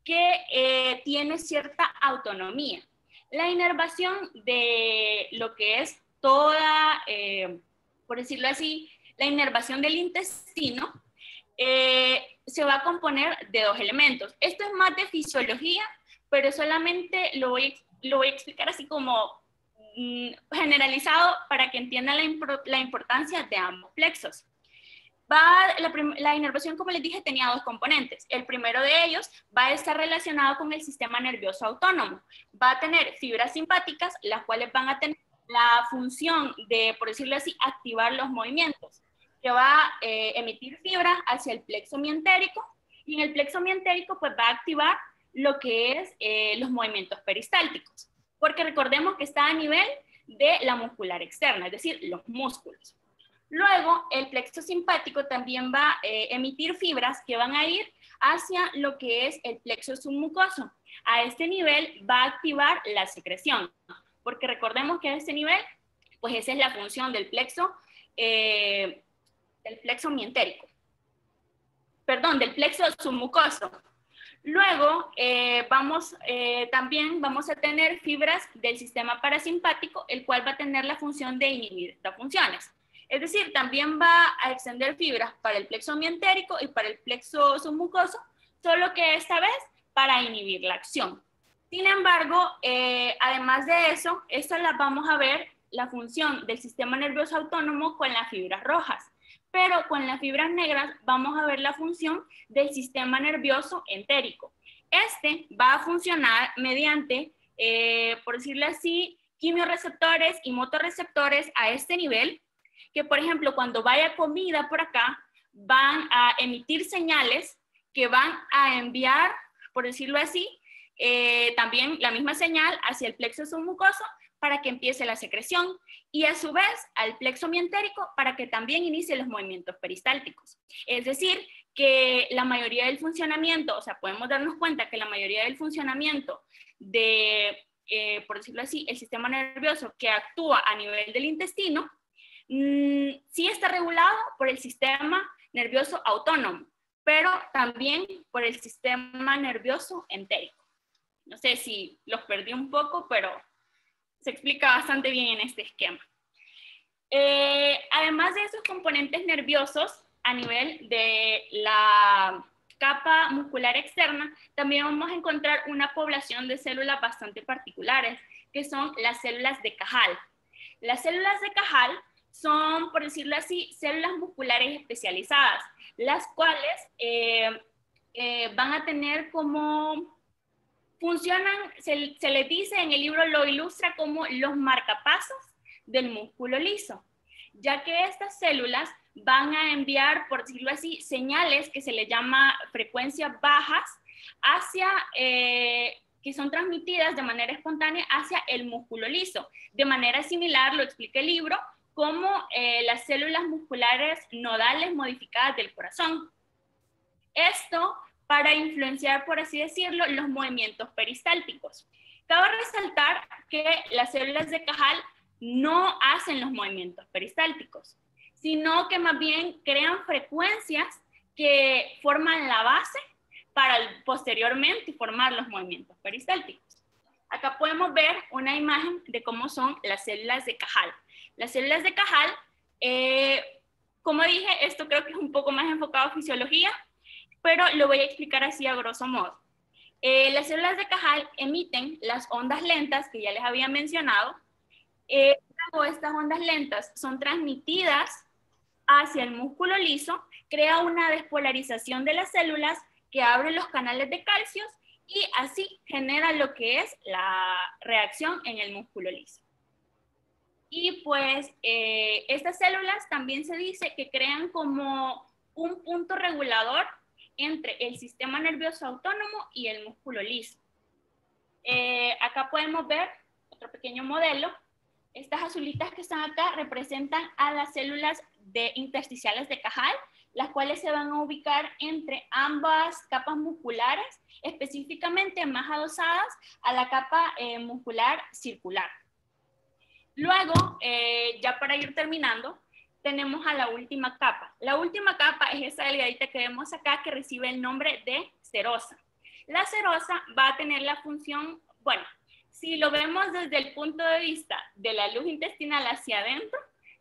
S5: que tiene cierta autonomía. La inervación de lo que es toda, por decirlo así, la inervación del intestino se va a componer de dos elementos. Esto es más de fisiología, pero solamente lo voy a explicar así como generalizado para que entiendan la importancia de ambos plexos. La inervación, como les dije, tenía dos componentes. El primero de ellos va a estar relacionado con el sistema nervioso autónomo. Va a tener fibras simpáticas, las cuales van a tener la función de, por decirlo así, activar los movimientos, que va a emitir fibras hacia el plexo mientérico, y en el plexo mientérico pues va a activar lo que es los movimientos peristálticos, porque recordemos que está a nivel de la muscular externa, es decir, los músculos. Luego, el plexo simpático también va a emitir fibras que van a ir hacia lo que es el plexo submucoso. A este nivel va a activar la secreción, porque recordemos que a este nivel, pues esa es la función del plexo mientérico. Perdón, del plexo submucoso. Luego, también vamos a tener fibras del sistema parasimpático, el cual va a tener la función de inhibir estas funciones. Es decir, también va a extender fibras para el plexo mientérico y para el plexo submucoso, solo que esta vez para inhibir la acción. Sin embargo, además de eso, estas las vamos a ver la función del sistema nervioso autónomo con las fibras rojas, pero con las fibras negras vamos a ver la función del sistema nervioso entérico. Este va a funcionar mediante, por decirlo así, quimioreceptores y motorreceptores a este nivel, que por ejemplo cuando vaya comida por acá, van a emitir señales que van a enviar, por decirlo así, también la misma señal hacia el plexo submucoso para que empiece la secreción y a su vez al plexo mientérico para que también inicie los movimientos peristálticos. Es decir, que la mayoría del funcionamiento, o sea, podemos darnos cuenta que la mayoría del funcionamiento de, por decirlo así, el sistema nervioso que actúa a nivel del intestino, sí está regulado por el sistema nervioso autónomo, pero también por el sistema nervioso entérico. No sé si los perdí un poco, pero se explica bastante bien en este esquema. Además de esos componentes nerviosos, a nivel de la capa muscular externa, también vamos a encontrar una población de células bastante particulares, que son las células de Cajal. Las células de Cajal son, por decirlo así, células musculares especializadas, las cuales van a tener como funcionan, se les dice en el libro, lo ilustra como los marcapasos del músculo liso, ya que estas células van a enviar, por decirlo así, señales que se les llama frecuencias bajas hacia, que son transmitidas de manera espontánea hacia el músculo liso. De manera similar, lo explica el libro, como las células musculares nodales modificadas del corazón. Esto para influenciar, por así decirlo, los movimientos peristálticos. Cabe resaltar que las células de Cajal no hacen los movimientos peristálticos, sino que más bien crean frecuencias que forman la base para posteriormente formar los movimientos peristálticos. Acá podemos ver una imagen de cómo son las células de Cajal. Las células de Cajal, como dije, esto creo que es un poco más enfocado a fisiología, pero lo voy a explicar así a grosso modo. Las células de Cajal emiten las ondas lentas que ya les había mencionado. Luego estas ondas lentas son transmitidas hacia el músculo liso, crea una despolarización de las células que abre los canales de calcios y así genera lo que es la reacción en el músculo liso. Y pues estas células también se dice que crean como un punto regulador entre el sistema nervioso autónomo y el músculo liso. Acá podemos ver otro pequeño modelo. Estas azulitas que están acá representan a las células intersticiales de Cajal, las cuales se van a ubicar entre ambas capas musculares, específicamente más adosadas a la capa muscular circular. Luego, ya para ir terminando, tenemos a la última capa. La última capa es esa delgadita que vemos acá que recibe el nombre de serosa. La serosa va a tener la función, bueno, si lo vemos desde el punto de vista de la luz intestinal hacia adentro,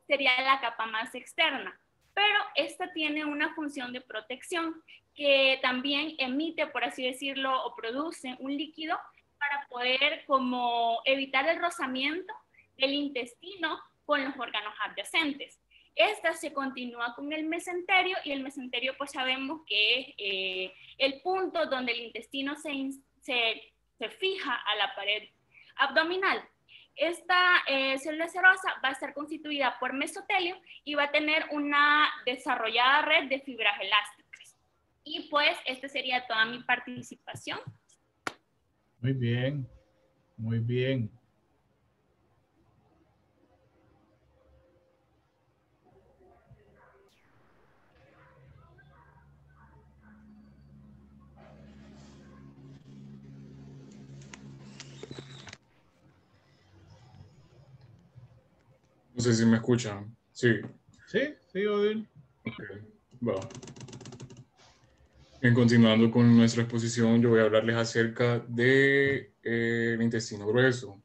S5: sería la capa más externa, pero esta tiene una función de protección que también emite, por así decirlo, o produce un líquido para poder como evitar el rozamiento del intestino con los órganos adyacentes. Esta se continúa con el mesenterio y el mesenterio pues sabemos que es el punto donde el intestino se fija a la pared abdominal. Esta célula serosa va a estar constituida por mesotelio y va a tener una desarrollada red de fibras elásticas. Y pues esta sería toda mi participación.
S2: Muy bien, muy bien.
S4: No sé si me escuchan. Sí.
S2: Sí, Odil.
S4: Ok, va. Bien, continuando con nuestra exposición, yo voy a hablarles acerca de, el intestino grueso.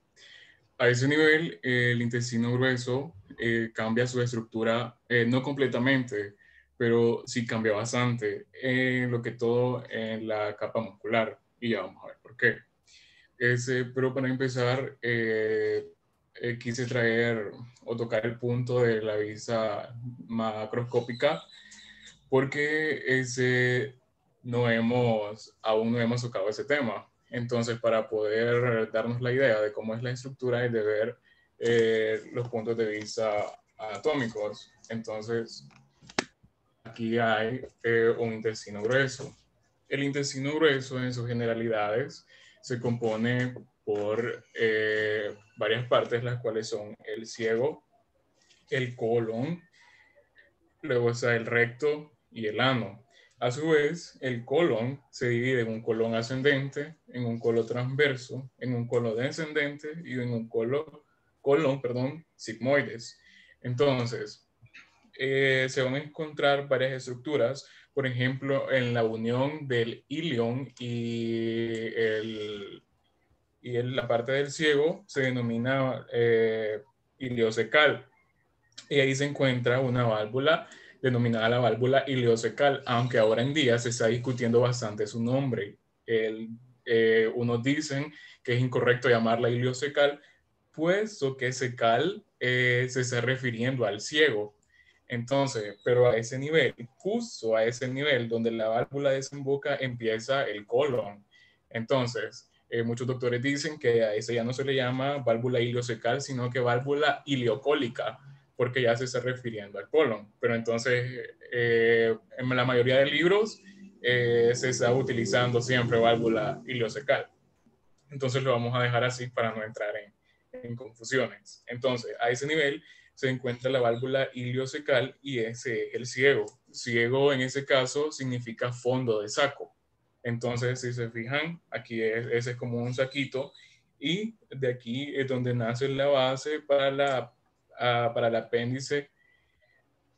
S4: A ese nivel, el intestino grueso cambia su estructura, no completamente, pero sí cambia bastante, lo que todo en la capa muscular. Y ya vamos a ver por qué. Pero para empezar, quise traer o tocar el punto de la vista macroscópica, porque aún no hemos tocado ese tema. Entonces, para poder darnos la idea de cómo es la estructura y de ver los puntos de vista anatómicos. Entonces, aquí hay un intestino grueso. El intestino grueso, en sus generalidades, se compone por varias partes, las cuales son el ciego, el colon, luego está el recto y el ano. A su vez, el colon se divide en un colon ascendente, en un colon transverso, en un colon descendente y en un colon, sigmoides. Entonces, se van a encontrar varias estructuras, por ejemplo, en la unión del ilion y la parte del ciego se denomina iliocecal. Y ahí se encuentra una válvula denominada la válvula iliocecal, aunque ahora en día se está discutiendo bastante su nombre. Unos dicen que es incorrecto llamarla iliocecal, puesto que cecal se está refiriendo al ciego. Entonces, pero a ese nivel, justo a ese nivel donde la válvula desemboca, empieza el colon. Entonces, muchos doctores dicen que a ese ya no se le llama válvula iliocecal, sino que válvula iliocólica, porque ya se está refiriendo al colon. Pero entonces, en la mayoría de libros se está utilizando siempre válvula iliocecal. Entonces lo vamos a dejar así para no entrar en confusiones. Entonces, a ese nivel se encuentra la válvula iliocecal y ese es el ciego. Ciego en ese caso significa fondo de saco. Entonces, si se fijan, aquí ese es como un saquito y de aquí es donde nace la base para el apéndice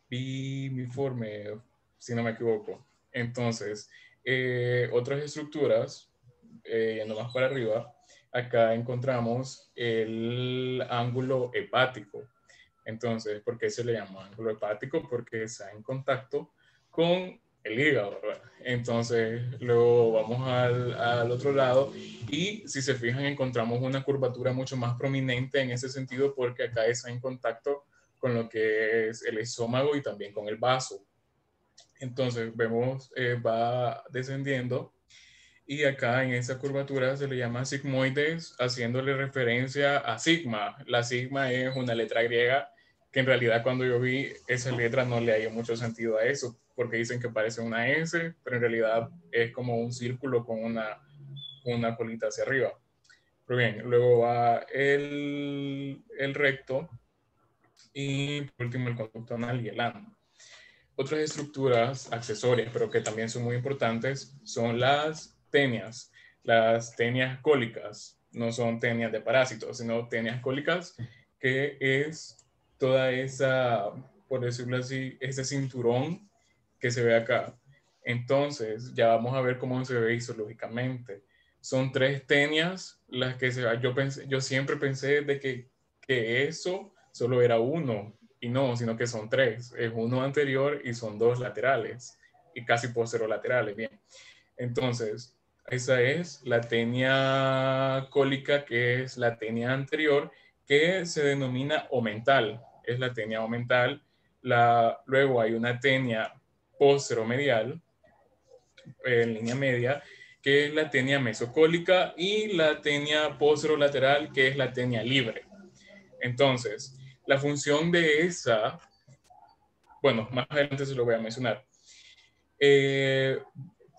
S4: bimiforme, si no me equivoco. Entonces, otras estructuras, yendo más para arriba, acá encontramos el ángulo hepático. Entonces, ¿por qué se le llama ángulo hepático? Porque está en contacto con el hígado, ¿verdad? Entonces, luego vamos al otro lado y si se fijan encontramos una curvatura mucho más prominente en ese sentido porque acá está en contacto con lo que es el estómago y también con el vaso. Entonces, vemos, va descendiendo y acá en esa curvatura se le llama sigmoides, haciéndole referencia a sigma. La sigma es una letra griega que en realidad cuando yo vi esa letra no le hallé mucho sentido a eso, porque dicen que parece una S, pero en realidad es como un círculo con una colita hacia arriba. Pero bien, luego va el recto y por último el conducto anal y el ano. Otras estructuras accesorias, pero que también son muy importantes, son las tenias. Las tenias cólicas, no son tenias de parásitos, sino tenias cólicas, que es toda esa, por decirlo así, ese cinturón que se ve acá. Entonces, ya vamos a ver cómo se ve histológicamente. Son 3 tenias las que se ve. Yo siempre pensé de que eso solo era uno, y no, sino que son 3. Es uno anterior y son 2 laterales, y casi posterolaterales, bien. Entonces, esa es la tenia cólica, que es la tenia anterior, que se denomina omental. Es la tenia omental. Luego hay una tenia posteromedial, en línea media, que es la tenia mesocólica, y la tenia posterolateral, que es la tenia libre. Entonces, la función de esa, bueno, más adelante se lo voy a mencionar.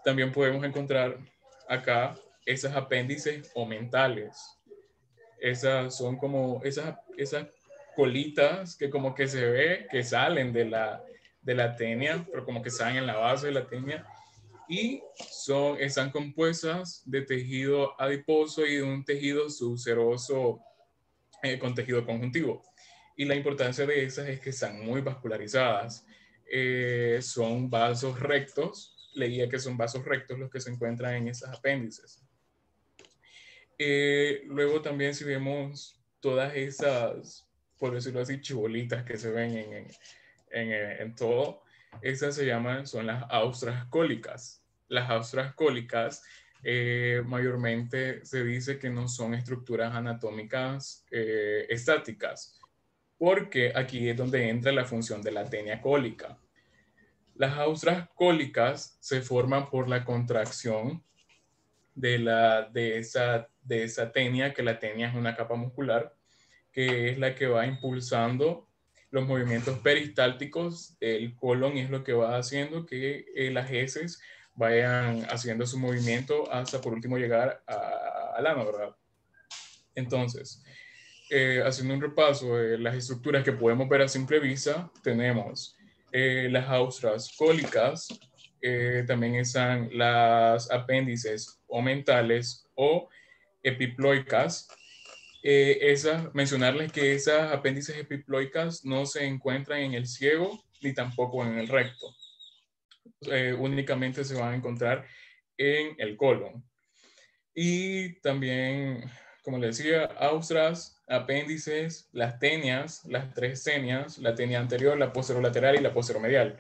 S4: También podemos encontrar acá esas apéndices omentales. Esas son como esas colitas que como que se ve que salen de la tenia, pero como que salen en la base de la tenia y están compuestas de tejido adiposo y de un tejido subseroso con tejido conjuntivo. Y la importancia de esas es que están muy vascularizadas. Son vasos rectos, leía que son vasos rectos los que se encuentran en esas apéndices. Luego también si vemos todas esas, por decirlo así, chibolitas que se ven en todo, esas son las austras cólicas. Las austras cólicas mayormente se dice que no son estructuras anatómicas estáticas, porque aquí es donde entra la función de la tenia cólica. Las austras cólicas se forman por la contracción de esa tenia, que la tenia es una capa muscular, que es la que va impulsando los movimientos peristálticos del colon, y es lo que va haciendo que las heces vayan haciendo su movimiento hasta por último llegar al ano, ¿verdad? Entonces, haciendo un repaso de las estructuras que podemos ver a simple vista, tenemos las austras cólicas, también están las apéndices omentales o epiploicas. Mencionarles que esas apéndices epiploicas no se encuentran en el ciego ni tampoco en el recto. Únicamente se van a encontrar en el colon. Y también, como les decía, austras, apéndices, las tenias, las tres tenias, la tenia anterior, la posterolateral y la posteromedial.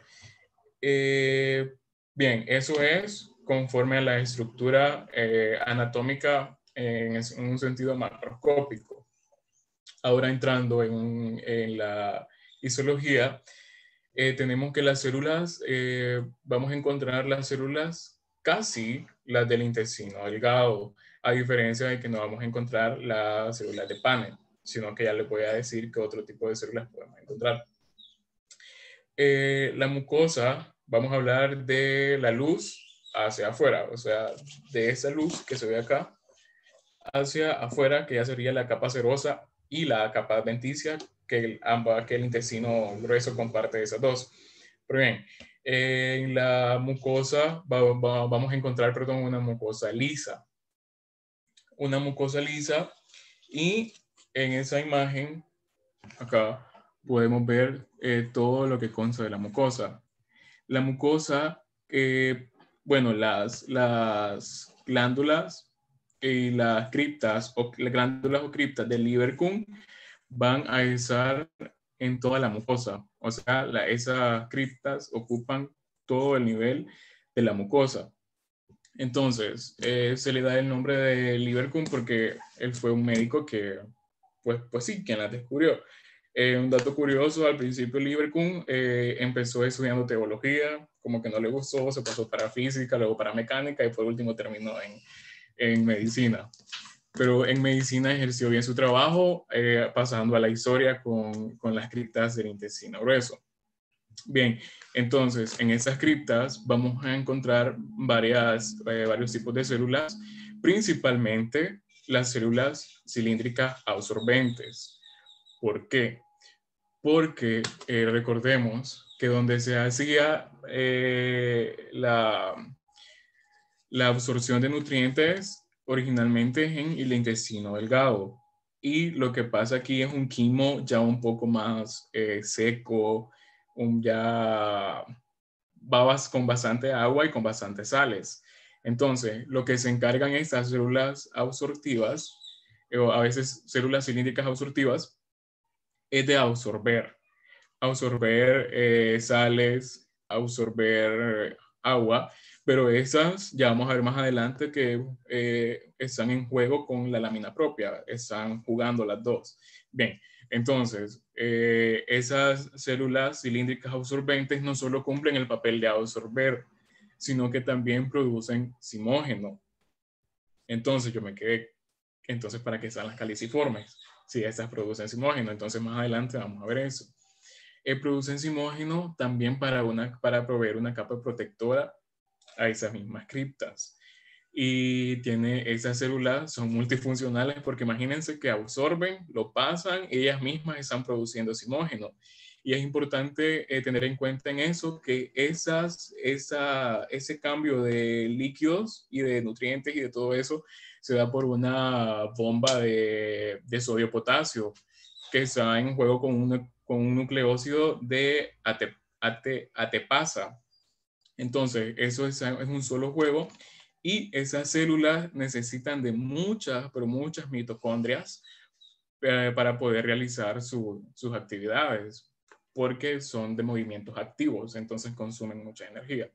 S4: Bien, eso es conforme a la estructura anatómica en un sentido macroscópico. Ahora entrando en la histología, tenemos que las células, vamos a encontrar las células casi las del intestino delgado, a diferencia de que no vamos a encontrar las células de Paneth, sino que ya les voy a decir qué otro tipo de células podemos encontrar. La mucosa, vamos a hablar de la luz hacia afuera, o sea, de esa luz que se ve acá hacia afuera, que ya sería la capa serosa y la capa adventicia, que el intestino grueso comparte esas dos. Pero bien, en la mucosa vamos a encontrar, perdón, una mucosa lisa. Una mucosa lisa, y en esa imagen acá podemos ver todo lo que consta de la mucosa. La mucosa, bueno, las glándulas y las criptas o las glándulas o criptas del Lieberkühn van a estar en toda la mucosa. O sea, esas criptas ocupan todo el nivel de la mucosa. Entonces, se le da el nombre de Lieberkühn porque él fue un médico que, pues sí, quien las descubrió. Un dato curioso, al principio Lieberkühn empezó estudiando teología, como que no le gustó, se pasó para física, luego para mecánica y por último terminó en medicina. Pero en medicina ejerció bien su trabajo, pasando a la historia con las criptas del intestino grueso. Bien, entonces en esas criptas vamos a encontrar varios tipos de células, principalmente las células cilíndricas absorbentes. ¿Por qué? Porque recordemos que donde se hacía la absorción de nutrientes originalmente es en el intestino delgado, y lo que pasa aquí es un quimo ya un poco más seco, ya babas con bastante agua y con bastantes sales. Entonces, lo que se encargan estas células absortivas, o a veces células cilíndricas absortivas, es de absorber sales, absorber agua, pero esas ya vamos a ver más adelante que están en juego con la lámina propia, están jugando las dos. Bien, entonces, esas células cilíndricas absorbentes no solo cumplen el papel de absorber, sino que también producen simógeno. Entonces yo me quedé, entonces ¿para qué están las caliciformes? Si estas producen simógeno, entonces más adelante vamos a ver eso. Producen simógeno también para proveer una capa protectora a esas mismas criptas. Y esas células son multifuncionales porque imagínense que absorben, lo pasan, ellas mismas están produciendo simógeno. Y es importante tener en cuenta en eso que ese cambio de líquidos y de nutrientes y de todo eso se da por una bomba de sodio-potasio que está en juego con un nucleócido de ATPasa. Entonces, eso es un solo juego, y esas células necesitan de muchas, pero muchas mitocondrias para poder realizar sus actividades, porque son de movimientos activos, entonces consumen mucha energía.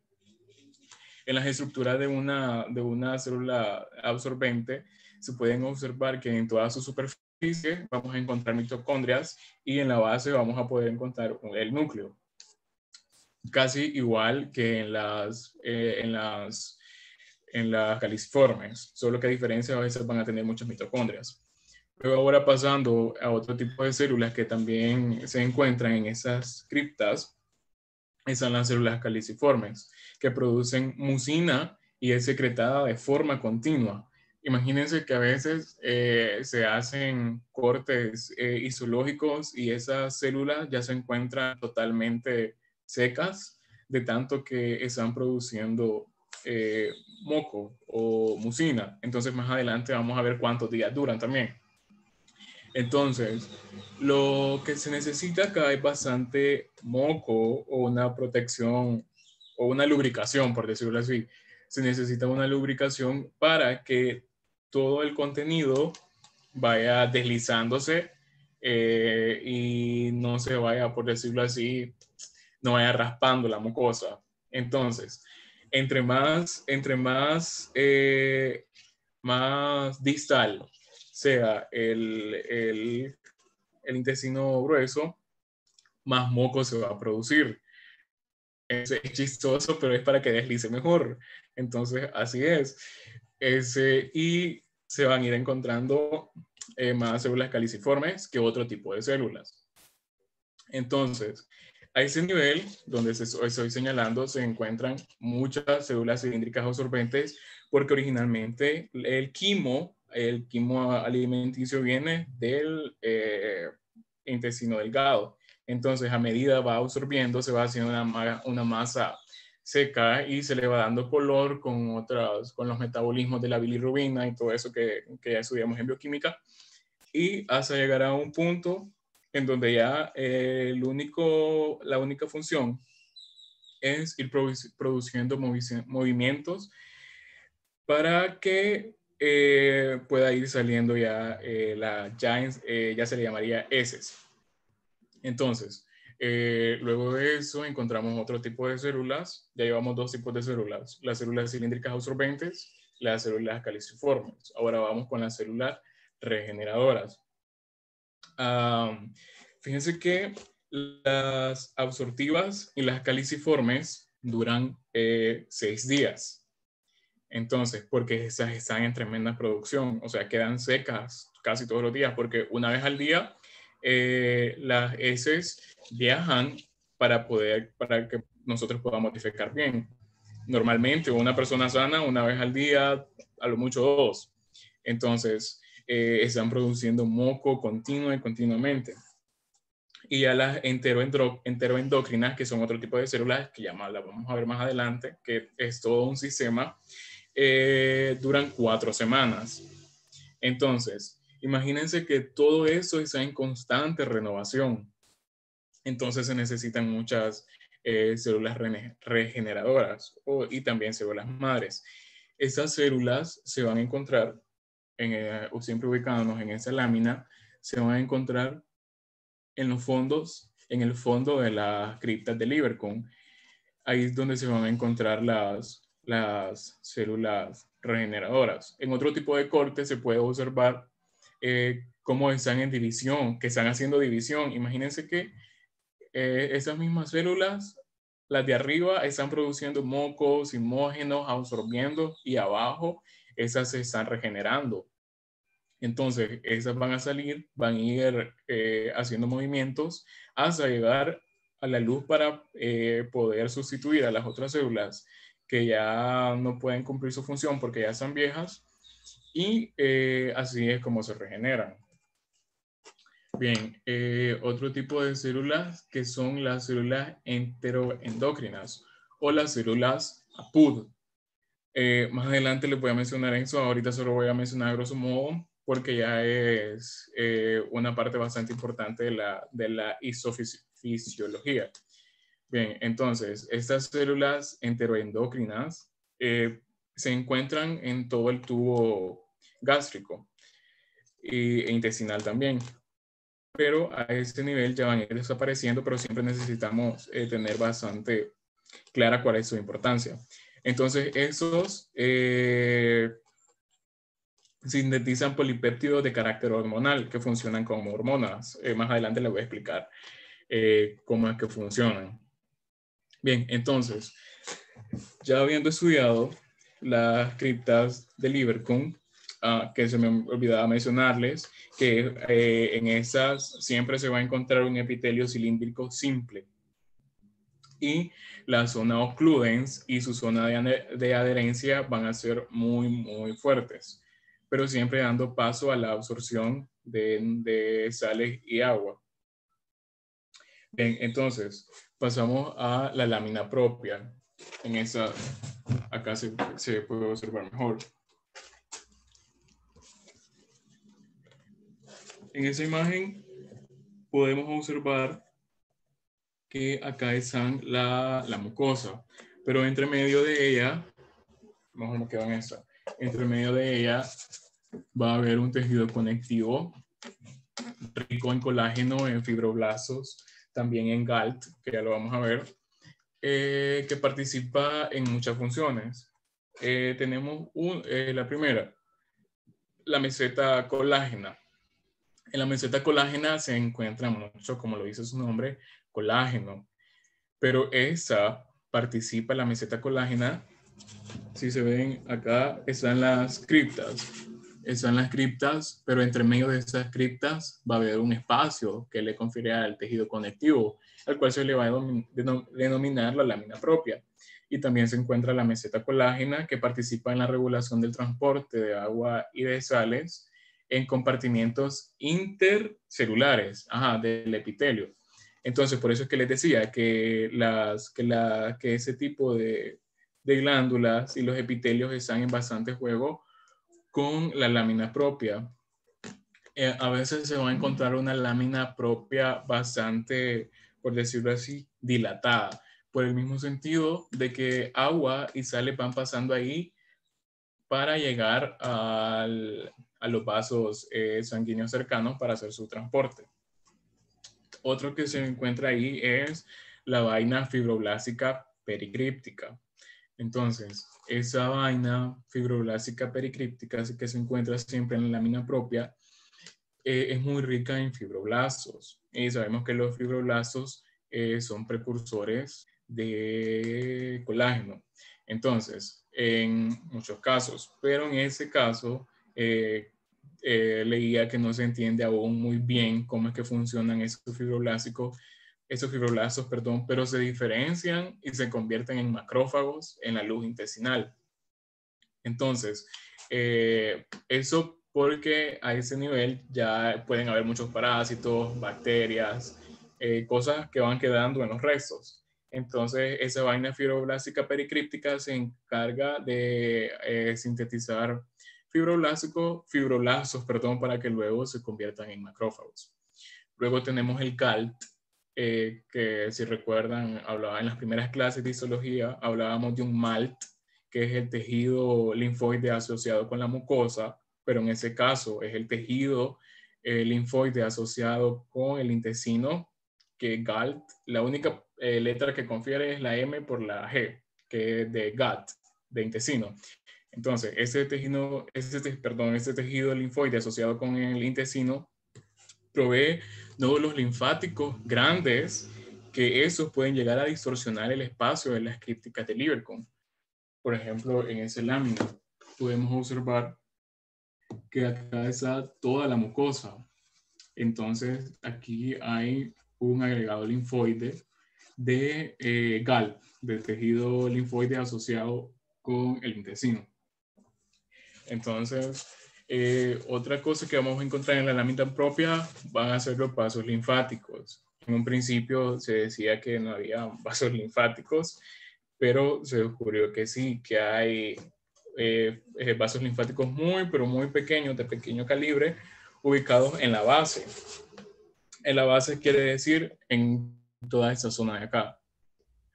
S4: En las estructuras de una célula absorbente se pueden observar que en toda su superficie vamos a encontrar mitocondrias, y en la base vamos a poder encontrar el núcleo. Casi igual que en las caliciformes, solo que a diferencia a veces van a tener muchas mitocondrias. Luego ahora pasando a otro tipo de células que también se encuentran en esas criptas, están las células caliciformes, que producen mucina y es secretada de forma continua. Imagínense que a veces se hacen cortes histológicos y esas células ya se encuentran totalmente secas de tanto que están produciendo moco o mucina. Entonces más adelante vamos a ver cuántos días duran también. Entonces, lo que se necesita acá es bastante moco o una protección o una lubricación, por decirlo así. Se necesita una lubricación para que todo el contenido vaya deslizándose y no se vaya, por decirlo así, no vaya raspando la mucosa. Entonces, más distal sea el intestino grueso, más moco se va a producir. Es chistoso, pero es para que deslice mejor. Entonces, así es. Y se van a ir encontrando más células caliciformes que otro tipo de células. Entonces, a ese nivel, donde estoy señalando, se encuentran muchas células cilíndricas absorbentes, porque originalmente el quimo alimenticio viene del intestino delgado. Entonces, a medida va absorbiendo, se va haciendo una masa seca y se le va dando color con los metabolismos de la bilirrubina y todo eso que ya estudiamos en bioquímica, y hasta llegar a un punto en donde ya la única función es ir produciendo movimientos para que pueda ir saliendo ya ya se le llamaría heces. Entonces, luego de eso encontramos otro tipo de células. Ya llevamos dos tipos de células: las células cilíndricas absorbentes, las células caliciformes. Ahora vamos con las células regeneradoras. Fíjense que las absortivas y las caliciformes duran 6 días. Entonces, porque esas están en tremenda producción, o sea, quedan secas casi todos los días, porque una vez al día las heces viajan para que nosotros podamos defecar bien. Normalmente una persona sana una vez al día, a lo mucho 2. Entonces, están produciendo moco continuo y continuamente. Y ya las enteroendocrinas, que son otro tipo de células que ya las vamos a ver más adelante, que es todo un sistema, duran 4 semanas. Entonces, imagínense que todo eso está en constante renovación. Entonces se necesitan muchas células regeneradoras y también células madres. Estas células se van a encontrar, siempre ubicándonos en esa lámina, se van a encontrar en el fondo de las criptas de Lieberkühn. Ahí es donde se van a encontrar las células regeneradoras. En otro tipo de corte se puede observar cómo están en división, que están haciendo división. Imagínense que esas mismas células, las de arriba, están produciendo mocos, imógenos, absorbiendo, y abajo esas se están regenerando. Entonces, esas van a salir, van a ir haciendo movimientos hasta llegar a la luz para poder sustituir a las otras células que ya no pueden cumplir su función porque ya están viejas, y así es como se regeneran. Bien, otro tipo de células que son las células enteroendocrinas o las células APUD. Más adelante les voy a mencionar eso, ahorita solo voy a mencionar a grosso modo porque ya es una parte bastante importante de la histofisiología. Bien, entonces, estas células enteroendocrinas se encuentran en todo el tubo gástrico e intestinal también. Pero a ese nivel ya van a ir desapareciendo, pero siempre necesitamos tener bastante clara cuál es su importancia. Entonces, esos sintetizan polipéptidos de carácter hormonal que funcionan como hormonas. Más adelante les voy a explicar cómo es que funcionan. Bien, entonces, ya habiendo estudiado las criptas de Lieberkühn, que se me olvidaba mencionarles, que en esas siempre se va a encontrar un epitelio cilíndrico simple. Y la zona occludens y su zona de adherencia van a ser muy, muy fuertes, pero siempre dando paso a la absorción de sales y agua. Bien, entonces, pasamos a la lámina propia. En esa, acá se puede observar mejor. En esa imagen podemos observar que acá está la mucosa, pero entre medio de ella, mejor me quedo en esta, entre medio de ella va a haber un tejido conectivo rico en colágeno, en fibroblastos, también en GALT, que ya lo vamos a ver, que participa en muchas funciones. Tenemos la primera, la meseta colágena. En la meseta colágena se encuentra mucho, como lo dice su nombre, colágeno, pero esa participa en la meseta colágena. Si se ven acá, están las criptas, pero entre medio de esas criptas va a haber un espacio que le confiere al tejido conectivo, al cual se le va a denominar la lámina propia. Y también se encuentra la meseta colágena, que participa en la regulación del transporte de agua y de sales en compartimientos intercelulares del epitelio. Entonces, por eso es que les decía que ese tipo de glándulas y los epitelios están en bastante juego con la lámina propia. A veces se va a encontrar una lámina propia bastante, por decirlo así, dilatada, por el mismo sentido de que agua y sales van pasando ahí para llegar a los vasos sanguíneos cercanos para hacer su transporte. Otro que se encuentra ahí es la vaina fibroblástica pericríptica. Entonces, esa vaina fibroblástica pericríptica que se encuentra siempre en la lámina propia es muy rica en fibroblastos. Y sabemos que los fibroblastos son precursores de colágeno. Entonces, en muchos casos, pero en ese caso, leía que no se entiende aún muy bien cómo es que funcionan esos fibroblastos, pero se diferencian y se convierten en macrófagos en la luz intestinal. Entonces, eso porque a ese nivel ya pueden haber muchos parásitos, bacterias, cosas que van quedando en los restos. Entonces, esa vaina fibroblástica pericríptica se encarga de sintetizar fibroblastos, para que luego se conviertan en macrófagos. Luego tenemos el GALT, que si recuerdan, hablaba en las primeras clases de histología, hablábamos de un MALT, que es el tejido linfoide asociado con la mucosa, pero en ese caso es el tejido linfoide asociado con el intestino, que GALT, la única letra que confiere es la M por la G, que es de GAT, de intestino. Entonces, ese tejido linfoide asociado con el intestino provee nódulos linfáticos grandes, que esos pueden llegar a distorsionar el espacio de las crípticas de Lieberkühn. Por ejemplo, en esa lámina podemos observar que acá está toda la mucosa. Entonces, aquí hay un agregado linfoide de GAL, del tejido linfoide asociado con el intestino. Entonces, otra cosa que vamos a encontrar en la lámina propia van a ser los vasos linfáticos. En un principio se decía que no había vasos linfáticos, pero se descubrió que sí, que hay vasos linfáticos pero muy pequeños, de pequeño calibre, ubicados en la base. En la base quiere decir en toda esta zona de acá.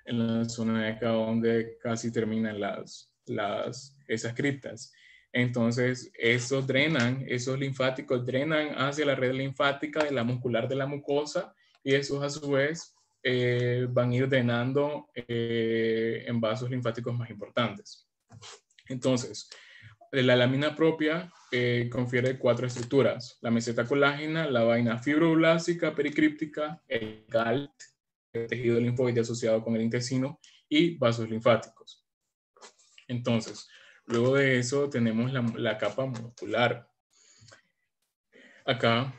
S4: En la zona de acá donde casi terminan esas criptas. Entonces, esos linfáticos drenan hacia la red linfática de la muscular de la mucosa, y esos a su vez van a ir drenando en vasos linfáticos más importantes. Entonces, la lámina propia confiere 4 estructuras: la meseta colágena, la vaina fibroblástica pericríptica, el GALT, el tejido linfoide asociado con el intestino, y vasos linfáticos. Entonces, luego de eso tenemos la capa muscular. Acá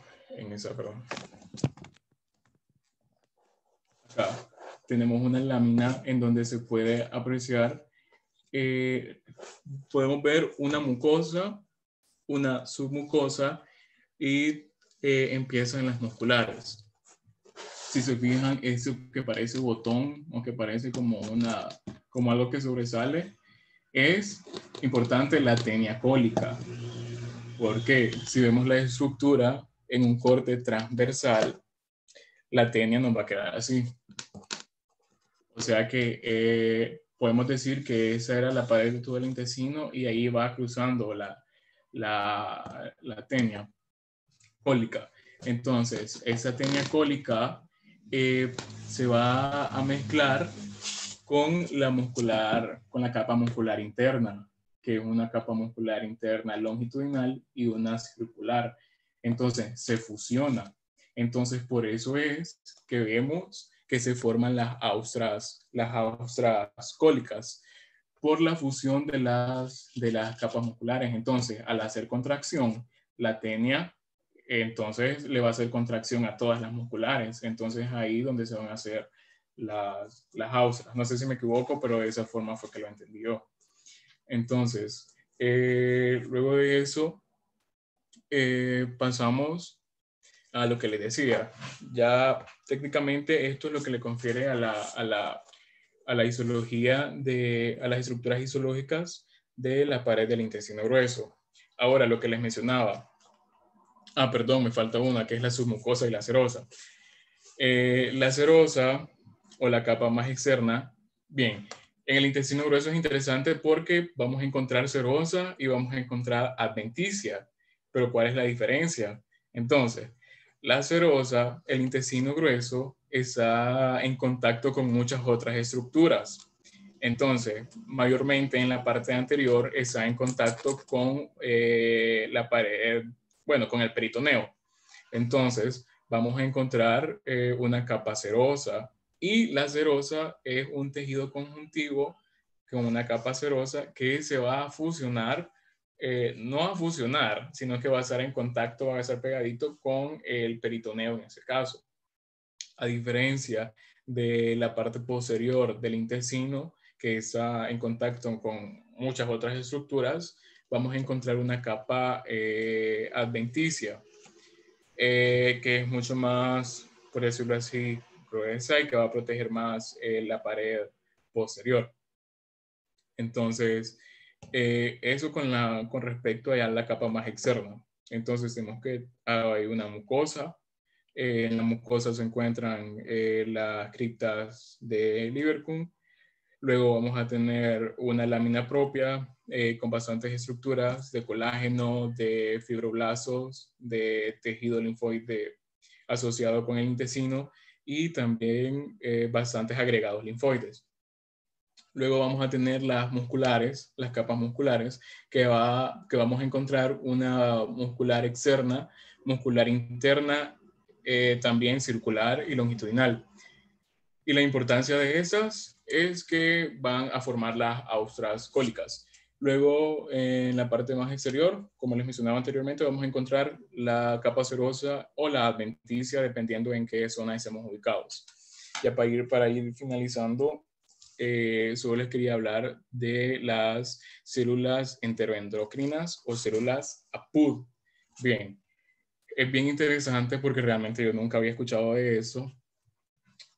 S4: tenemos una lámina en donde se puede apreciar, podemos ver una mucosa, una submucosa, y empiezan las musculares. Si se fijan, eso que parece botón o que parece como algo que sobresale, es importante la tenia cólica. Porque si vemos la estructura en un corte transversal, la tenia nos va a quedar así. O sea que podemos decir que esa era la pared de todo el intestino y ahí va cruzando la tenia cólica. Entonces, esa tenia cólica se va a mezclar con la capa muscular interna, que es una capa muscular interna longitudinal y una circular. Entonces, se fusiona. Entonces, por eso es que vemos que se forman las austras cólicas por la fusión de las capas musculares. Entonces, al hacer contracción, la tenia, entonces le va a hacer contracción a todas las musculares. Entonces, ahí donde se van a hacer las austras. No sé si me equivoco, pero de esa forma fue que lo entendí yo. Entonces, luego de eso, pasamos a lo que les decía. Ya técnicamente esto es lo que le confiere a la histología a las estructuras histológicas de la pared del intestino grueso. Ahora, lo que les mencionaba. Perdón, me falta una, que es la submucosa y la serosa. La serosa o la capa más externa, bien, en el intestino grueso es interesante porque vamos a encontrar serosa y vamos a encontrar adventicia. Pero ¿cuál es la diferencia? Entonces, la serosa, el intestino grueso, está en contacto con muchas otras estructuras. Entonces, mayormente en la parte anterior está en contacto con la pared, bueno, con el peritoneo. Entonces, vamos a encontrar una capa serosa y la serosa es un tejido conjuntivo con una capa serosa que se va a fusionar, no a fusionar, sino que va a estar en contacto, va a estar pegadito con el peritoneo en ese caso. A diferencia de la parte posterior del intestino, que está en contacto con muchas otras estructuras, vamos a encontrar una capa adventicia, que es mucho más, por decirlo así, gruesa y que va a proteger más la pared posterior. Entonces, eso con respecto a la capa más externa. Entonces, tenemos que hay una mucosa. En la mucosa se encuentran las criptas de Lieberkühn. Luego vamos a tener una lámina propia con bastantes estructuras de colágeno, de fibroblastos, de tejido linfoide asociado con el intestino y también bastantes agregados linfoides. Luego vamos a tener las musculares, las capas musculares, que vamos a encontrar una muscular externa, muscular interna, también circular y longitudinal. Y la importancia de esas es que van a formar las austras cólicas. Luego, en la parte más exterior, como les mencionaba anteriormente, vamos a encontrar la capa serosa o la adventicia, dependiendo en qué zona estemos ubicados. Ya para ir finalizando, solo les quería hablar de las células enteroendocrinas o células APUD. Bien, es bien interesante porque realmente yo nunca había escuchado de eso.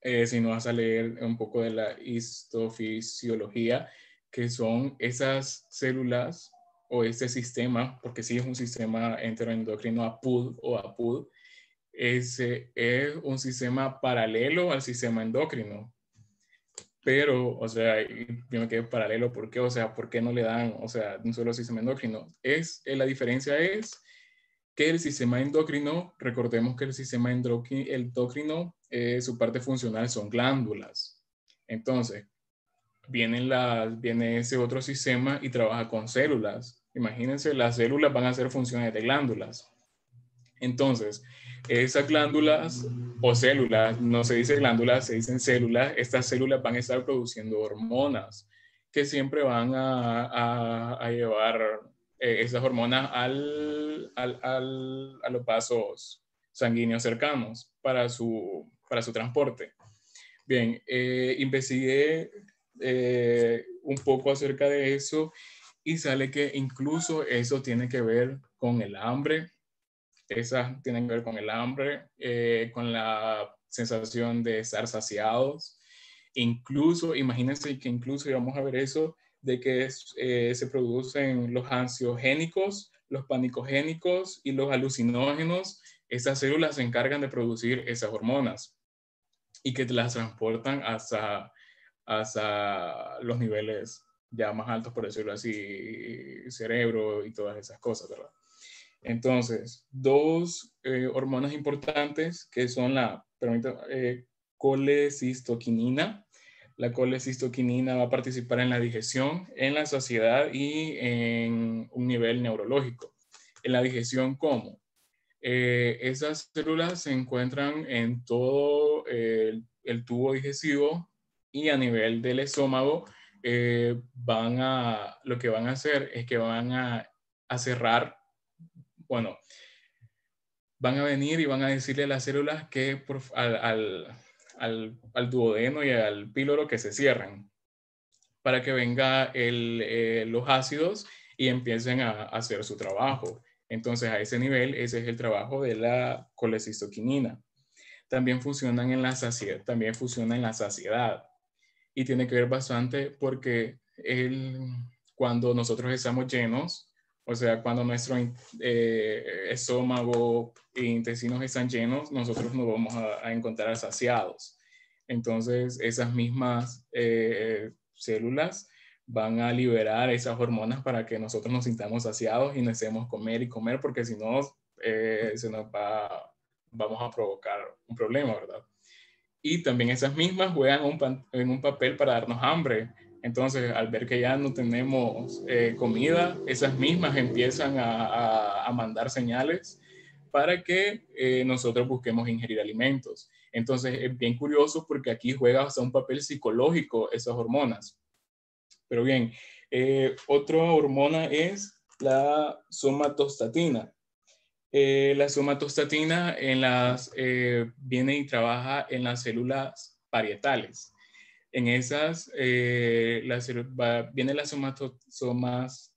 S4: Si no vas a leer un poco de la histofisiología, que son esas células o este sistema, porque sí es un sistema enteroendocrino APUD o APUD, es un sistema paralelo al sistema endocrino. Pero, o sea, yo me quedé paralelo, ¿por qué? O sea, ¿por qué no le dan, o sea, un solo sistema endocrino? La diferencia es que el sistema endocrino, recordemos que el sistema endocrino, su parte funcional son glándulas. Entonces, viene ese otro sistema y trabaja con células. Imagínense, las células van a hacer funciones de glándulas. Entonces, esas glándulas o células, no se dice glándulas, se dicen células, estas células van a estar produciendo hormonas que siempre van a llevar esas hormonas a los vasos sanguíneos cercanos para su transporte. Bien, investigué un poco acerca de eso y sale que incluso eso tiene que ver con el hambre. Esas tienen que ver con el hambre, con la sensación de estar saciados. Incluso, imagínense que incluso, y vamos a ver eso, de que se producen los ansiogénicos, los panicogénicos y los alucinógenos. Estas células se encargan de producir esas hormonas y que las transportan hasta los niveles ya más altos, por decirlo así, cerebro y todas esas cosas, ¿verdad? Entonces, dos hormonas importantes que son la colecistoquinina. La colecistoquinina va a participar en la digestión, en la saciedad y en un nivel neurológico. En la digestión, ¿cómo? Esas células se encuentran en todo el tubo digestivo y a nivel del estómago lo que van a hacer es que van a cerrar, bueno, van a venir y van a decirle a las células que al duodeno y al píloro que se cierren para que venga los ácidos y empiecen a hacer su trabajo. Entonces, a ese nivel, ese es el trabajo de la colecistoquinina. También funcionan en la saciedad. Y tiene que ver bastante porque cuando nosotros estamos llenos, o sea, cuando nuestro estómago e intestinos están llenos, nosotros nos vamos a encontrar saciados. Entonces, esas mismas células van a liberar esas hormonas para que nosotros nos sintamos saciados y no estemos comer y comer, porque si no, vamos a provocar un problema, ¿verdad? Y también esas mismas juegan en un papel para darnos hambre. Entonces, al ver que ya no tenemos comida, esas mismas empiezan a mandar señales para que nosotros busquemos ingerir alimentos. Entonces, es bien curioso porque aquí juega hasta un papel psicológico esas hormonas. Pero bien, otra hormona es la somatostatina. La somatostatina viene y trabaja en las células parietales. En esas, viene la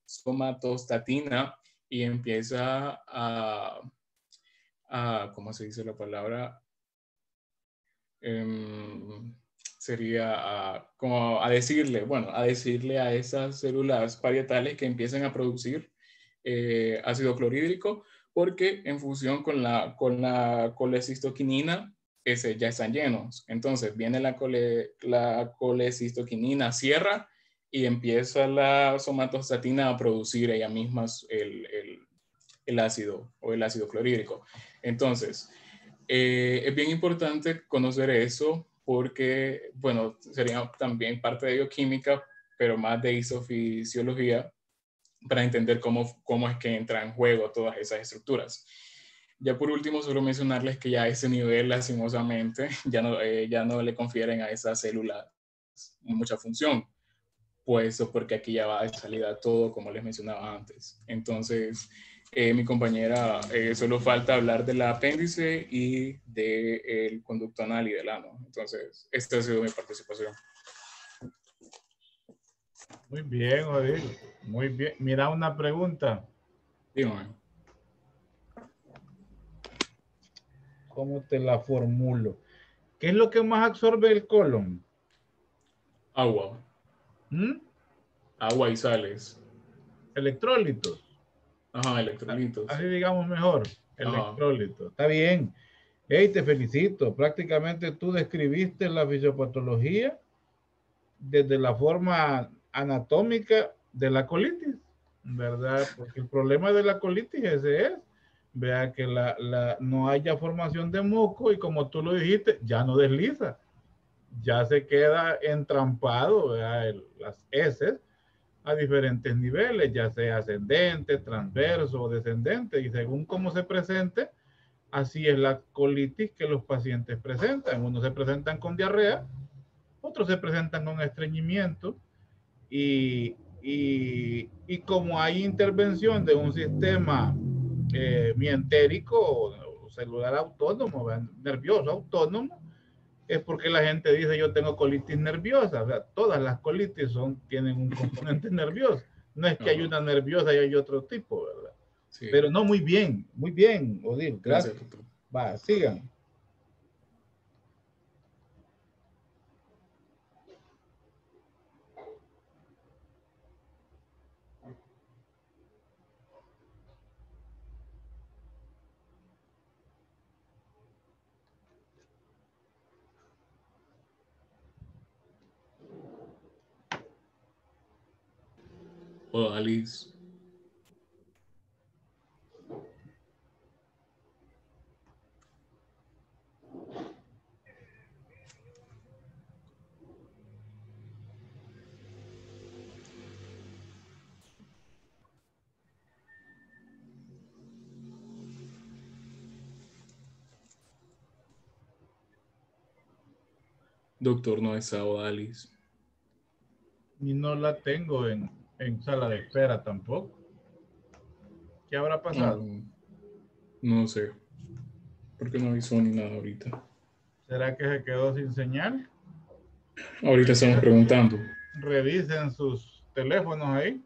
S4: somatostatina y empieza ¿cómo se dice la palabra? Sería como a decirle a esas células parietales que empiecen a producir ácido clorhídrico, porque en fusión con la colecistoquinina ya están llenos. Entonces viene la colecistoquinina, cierra y empieza la somatostatina a producir ella misma el ácido o el ácido clorhídrico. Entonces, es bien importante conocer eso porque, bueno, sería también parte de bioquímica, pero más de isofisiología, para entender cómo es que entran en juego todas esas estructuras. Ya por último, solo mencionarles que ya a ese nivel, lastimosamente, ya no le confieren a esa célula mucha función, pues porque aquí ya va de salida todo, como les mencionaba antes. Entonces, mi compañera, solo falta hablar del apéndice y del conducto anal y del ano. Entonces, esta ha sido mi participación.
S2: Muy bien, Odil. Muy bien. Mira, una pregunta.
S4: Dígame.
S2: ¿Cómo te la formulo? ¿Qué es lo que más absorbe el colon?
S4: Agua. Agua y sales.
S2: Electrolitos.
S4: Ajá, electrolitos.
S2: Así digamos mejor. Electrolitos. Está bien. Hey, te felicito. Prácticamente tú describiste la fisiopatología desde la forma anatómica de la colitis, ¿verdad? Porque el problema de la colitis ese es, vea que no haya formación de moco y como tú lo dijiste, ya no desliza, ya se queda entrampado, ¿verdad? Las heces a diferentes niveles, ya sea ascendente, transverso o descendente, y según cómo se presente, así es la colitis que los pacientes presentan. Unos se presentan con diarrea, otros se presentan con estreñimiento y como hay intervención de un sistema mientérico o celular autónomo, nervioso autónomo, es porque la gente dice yo tengo colitis nerviosa. O sea, todas las colitis tienen un componente nervioso. No es que hay una nerviosa y hay otro tipo, ¿verdad? Sí. Pero no, muy bien, Odil. Gracias. Va, sigan.
S4: Odalis. Doctor, no está Odalis.
S2: Y no la tengo en sala de espera tampoco. ¿Qué habrá pasado?
S4: No sé. Porque no avisó ni nada ahorita.
S2: ¿Será que se quedó sin señal?
S4: Ahorita estamos preguntando.
S2: Revisen sus teléfonos ahí.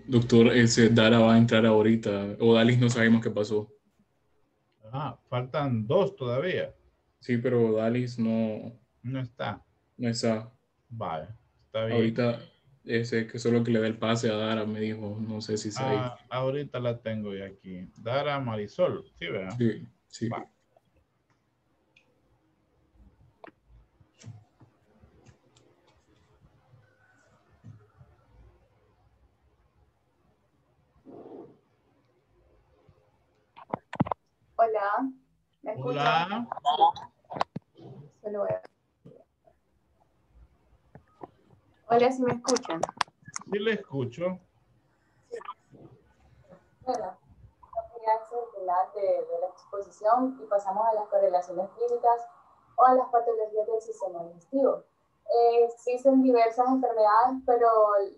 S4: Doctor, ese Dara va a entrar ahorita. Odalis no sabemos qué pasó.
S2: Ah, faltan 2 todavía.
S4: Sí, pero Odalis no
S2: está.
S4: No está.
S2: Vale, está bien.
S4: Ahorita ese que solo que le dé el pase a Dara me dijo, no sé si está ahí.
S2: Ahorita la tengo ya aquí. Dara Marisol, ¿sí, verdad?
S4: Sí, sí.
S2: Va.
S7: Hola, ¿me escuchan?
S2: Hola.
S7: Solo voy a... Hola, ¿sí me escuchan?
S2: Sí, le escucho.
S7: Bueno, ya es el final de la exposición y pasamos a las correlaciones clínicas o a las patologías del sistema digestivo. Existen diversas enfermedades, pero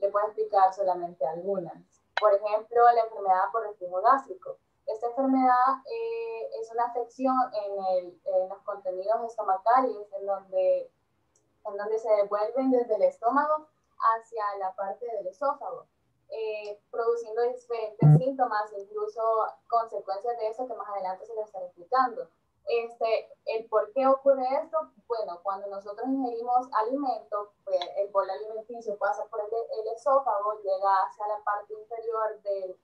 S7: le puedo explicar solamente algunas. Por ejemplo, la enfermedad por reflujo gástrico. Esta enfermedad es una afección en los contenidos estomacales, en donde se devuelven desde el estómago hacia la parte del esófago, produciendo diferentes síntomas, incluso consecuencias de eso que más adelante se lo estaré explicando. El por qué ocurre esto, bueno, cuando nosotros ingerimos alimento, pues el bol alimenticio pasa por el esófago, llega hacia la parte inferior del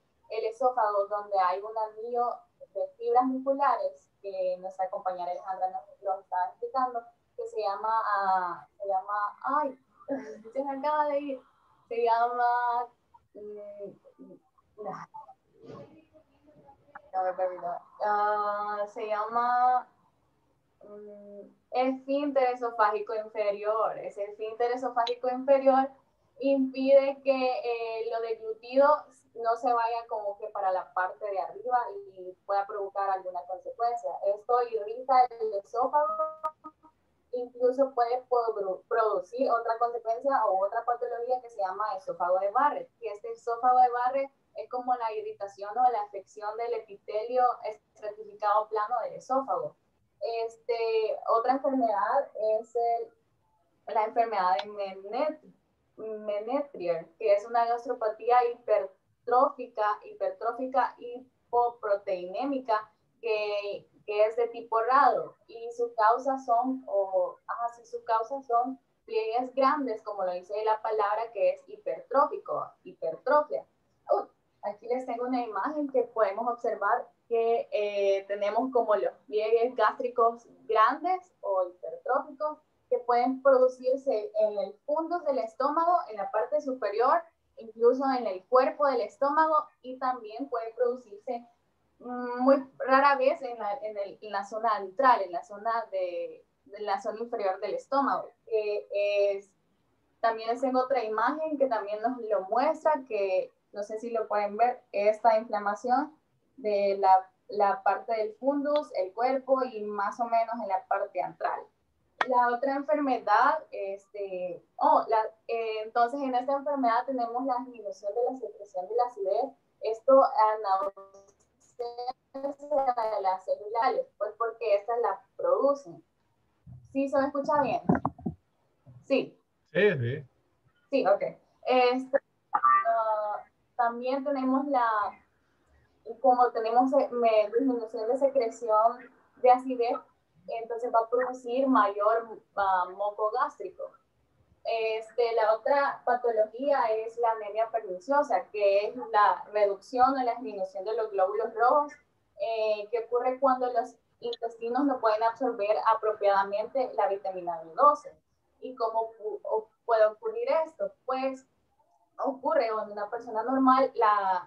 S7: esófago, donde hay un anillo de fibras musculares que nuestra compañera Alejandra nos lo estaba explicando, que se llama, ay, se me acaba de ir, se llama, se llama esfínter esofágico inferior. Ese esfínter esofágico inferior impide que lo deglutido no se vaya como que para la parte de arriba y pueda provocar alguna consecuencia. Esto irrita el esófago, incluso puede producir otra consecuencia o otra patología que se llama esófago de Barrett. Y este esófago de Barrett es como la irritación o la afección del epitelio estratificado plano del esófago. Otra enfermedad es la enfermedad de Menetrier, que es una gastropatía hipertrófica hipoproteinémica que es de tipo raro, y sus causas son pliegues grandes, como lo dice la palabra, que es hipertrófico, hipertrofia. Aquí les tengo una imagen que podemos observar que tenemos como los pliegues gástricos grandes o hipertróficos que pueden producirse en el fundus del estómago, en la parte superior, incluso en el cuerpo del estómago, y también pueden producirse muy rara vez en la zona antral, en la zona inferior del estómago. También les tengo otra imagen que también nos lo muestra, que no sé si lo pueden ver, esta inflamación de la parte del fundus, el cuerpo y más o menos en la parte antral. La otra enfermedad, entonces en esta enfermedad tenemos la disminución de la secreción de la acidez. Esto de las celulares, pues porque estas la producen. ¿Sí se me escucha bien? Sí.
S2: Sí.
S7: Sí, ok. También tenemos como tenemos disminución de secreción de acidez, entonces va a producir mayor moco gástrico. La otra patología es la anemia perniciosa, que es la reducción o la disminución de los glóbulos rojos, que ocurre cuando los intestinos no pueden absorber apropiadamente la vitamina B12. ¿Y cómo puede ocurrir esto? Pues ocurre en una persona normal,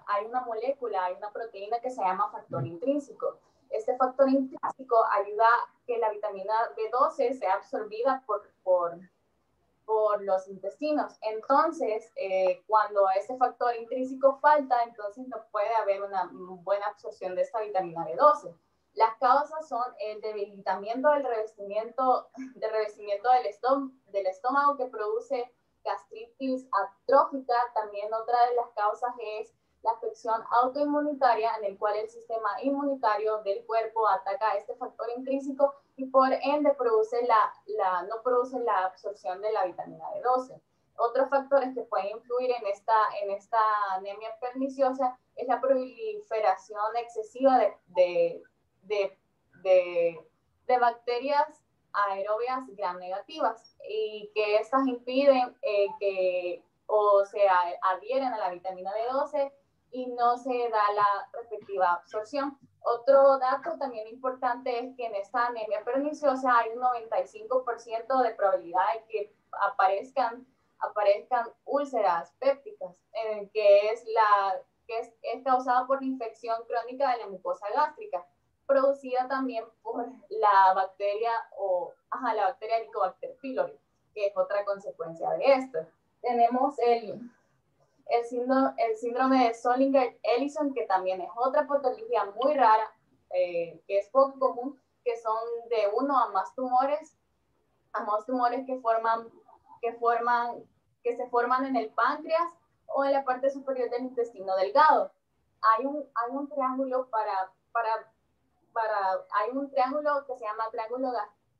S7: hay una molécula, hay una proteína que se llama factor intrínseco. Este factor intrínseco ayuda a que la vitamina B12 sea absorbida por los intestinos. Entonces, cuando este factor intrínseco falta, entonces no puede haber una buena absorción de esta vitamina B12. Las causas son el debilitamiento del revestimiento del estómago, que produce gastritis atrófica. También otra de las causas es la afección autoinmunitaria, en el cual el sistema inmunitario del cuerpo ataca a este factor intrínseco y por ende no produce la absorción de la vitamina B12. Otros factores que pueden influir en esta anemia perniciosa es la proliferación excesiva de bacterias aerobias gram negativas, y que estas impiden que se adhieren a la vitamina B12 y no se da la respectiva absorción. Otro dato también importante es que en esta anemia perniciosa hay un 95% de probabilidad de que aparezcan úlceras pépticas, que es causada por la infección crónica de la mucosa gástrica, producida también por la bacteria Helicobacter pylori, que es otra consecuencia de esto. Tenemos el síndrome de Zollinger-Ellison, que también es otra patología muy rara, que es poco común, que son de uno a más tumores que se forman en el páncreas o en la parte superior del intestino delgado. Hay un triángulo hay un triángulo que se llama triángulo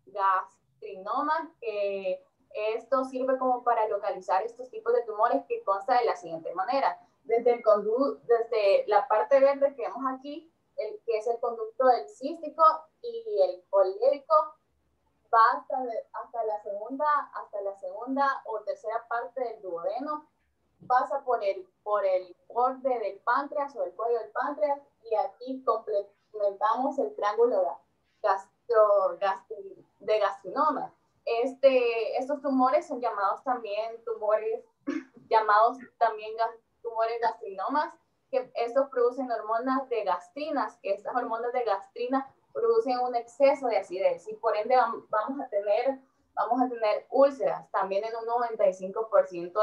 S7: gastrinoma, que esto sirve como para localizar estos tipos de tumores, que consta de la siguiente manera. Desde la parte verde que vemos aquí, que es el conducto del cístico y el colérico, va hasta la segunda o tercera parte del duodeno, pasa por el borde del páncreas o el cuello del páncreas, y aquí complementamos el triángulo de gastrinoma. Estos tumores son llamados también tumores gastrinomas, que estos producen hormonas de gastrinas, que estas hormonas de gastrina producen un exceso de acidez, y por ende vamos a tener úlceras, también en un 95%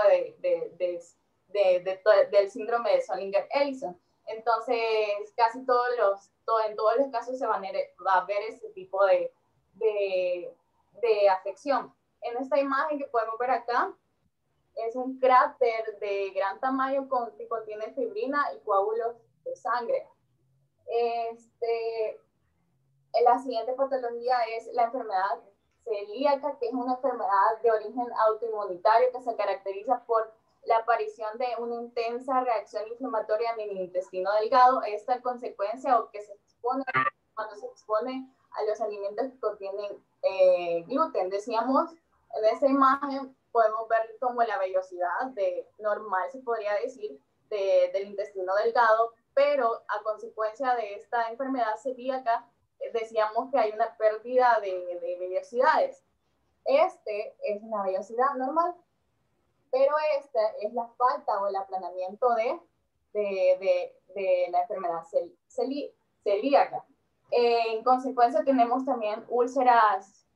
S7: del síndrome de Zollinger-Ellison. Entonces, en todos los casos va a ver ese tipo de afección. En esta imagen que podemos ver acá, es un cráter de gran tamaño que contiene fibrina y coágulos de sangre. La siguiente patología es la enfermedad celíaca, que es una enfermedad de origen autoinmunitario que se caracteriza por la aparición de una intensa reacción inflamatoria en el intestino delgado. Esta consecuencia cuando se expone a los alimentos que contienen gluten. Decíamos En esa imagen podemos ver como la vellosidad normal, se podría decir, del intestino delgado, pero a consecuencia de esta enfermedad celíaca, decíamos que hay una pérdida de vellosidades. Este es una vellosidad normal, pero esta es la falta o el aplanamiento de la enfermedad celíaca. En consecuencia tenemos también úlceras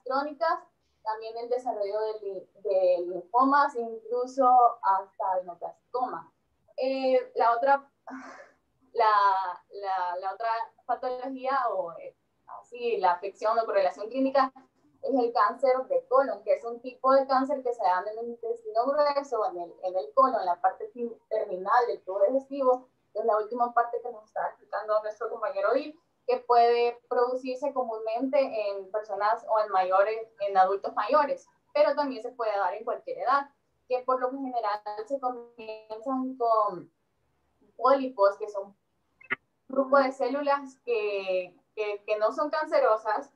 S7: crónicas, también el desarrollo de linfomas, incluso hasta adenocarcinoma. La otra patología o así la afección o correlación clínica es el cáncer de colon, que es un tipo de cáncer que se da en el intestino grueso, en el colon, en la parte terminal del tubo digestivo, que es la última parte que nos está explicando nuestro compañero Bill, que puede producirse comúnmente en personas o en adultos mayores, pero también se puede dar en cualquier edad, que por lo general se comienzan con pólipos, que son un grupo de células que no son cancerosas,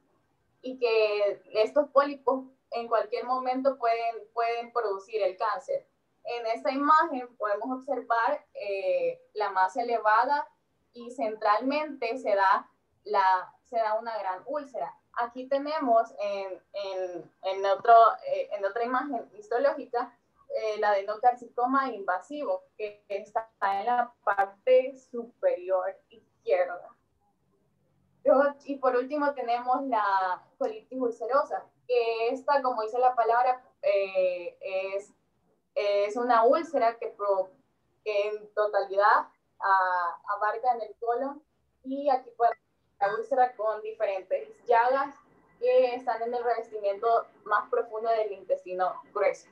S7: y que estos pólipos en cualquier momento pueden producir el cáncer. En esta imagen podemos observar la masa elevada y centralmente se da una gran úlcera. Aquí tenemos en otra imagen histológica el adenocarcinoma invasivo, que está en la parte superior izquierda. Y por último tenemos la colitis ulcerosa, que esta, como dice la palabra, es una úlcera que en totalidad abarca en el colon, y aquí puede la úlcera con diferentes llagas que están en el revestimiento más profundo del intestino grueso.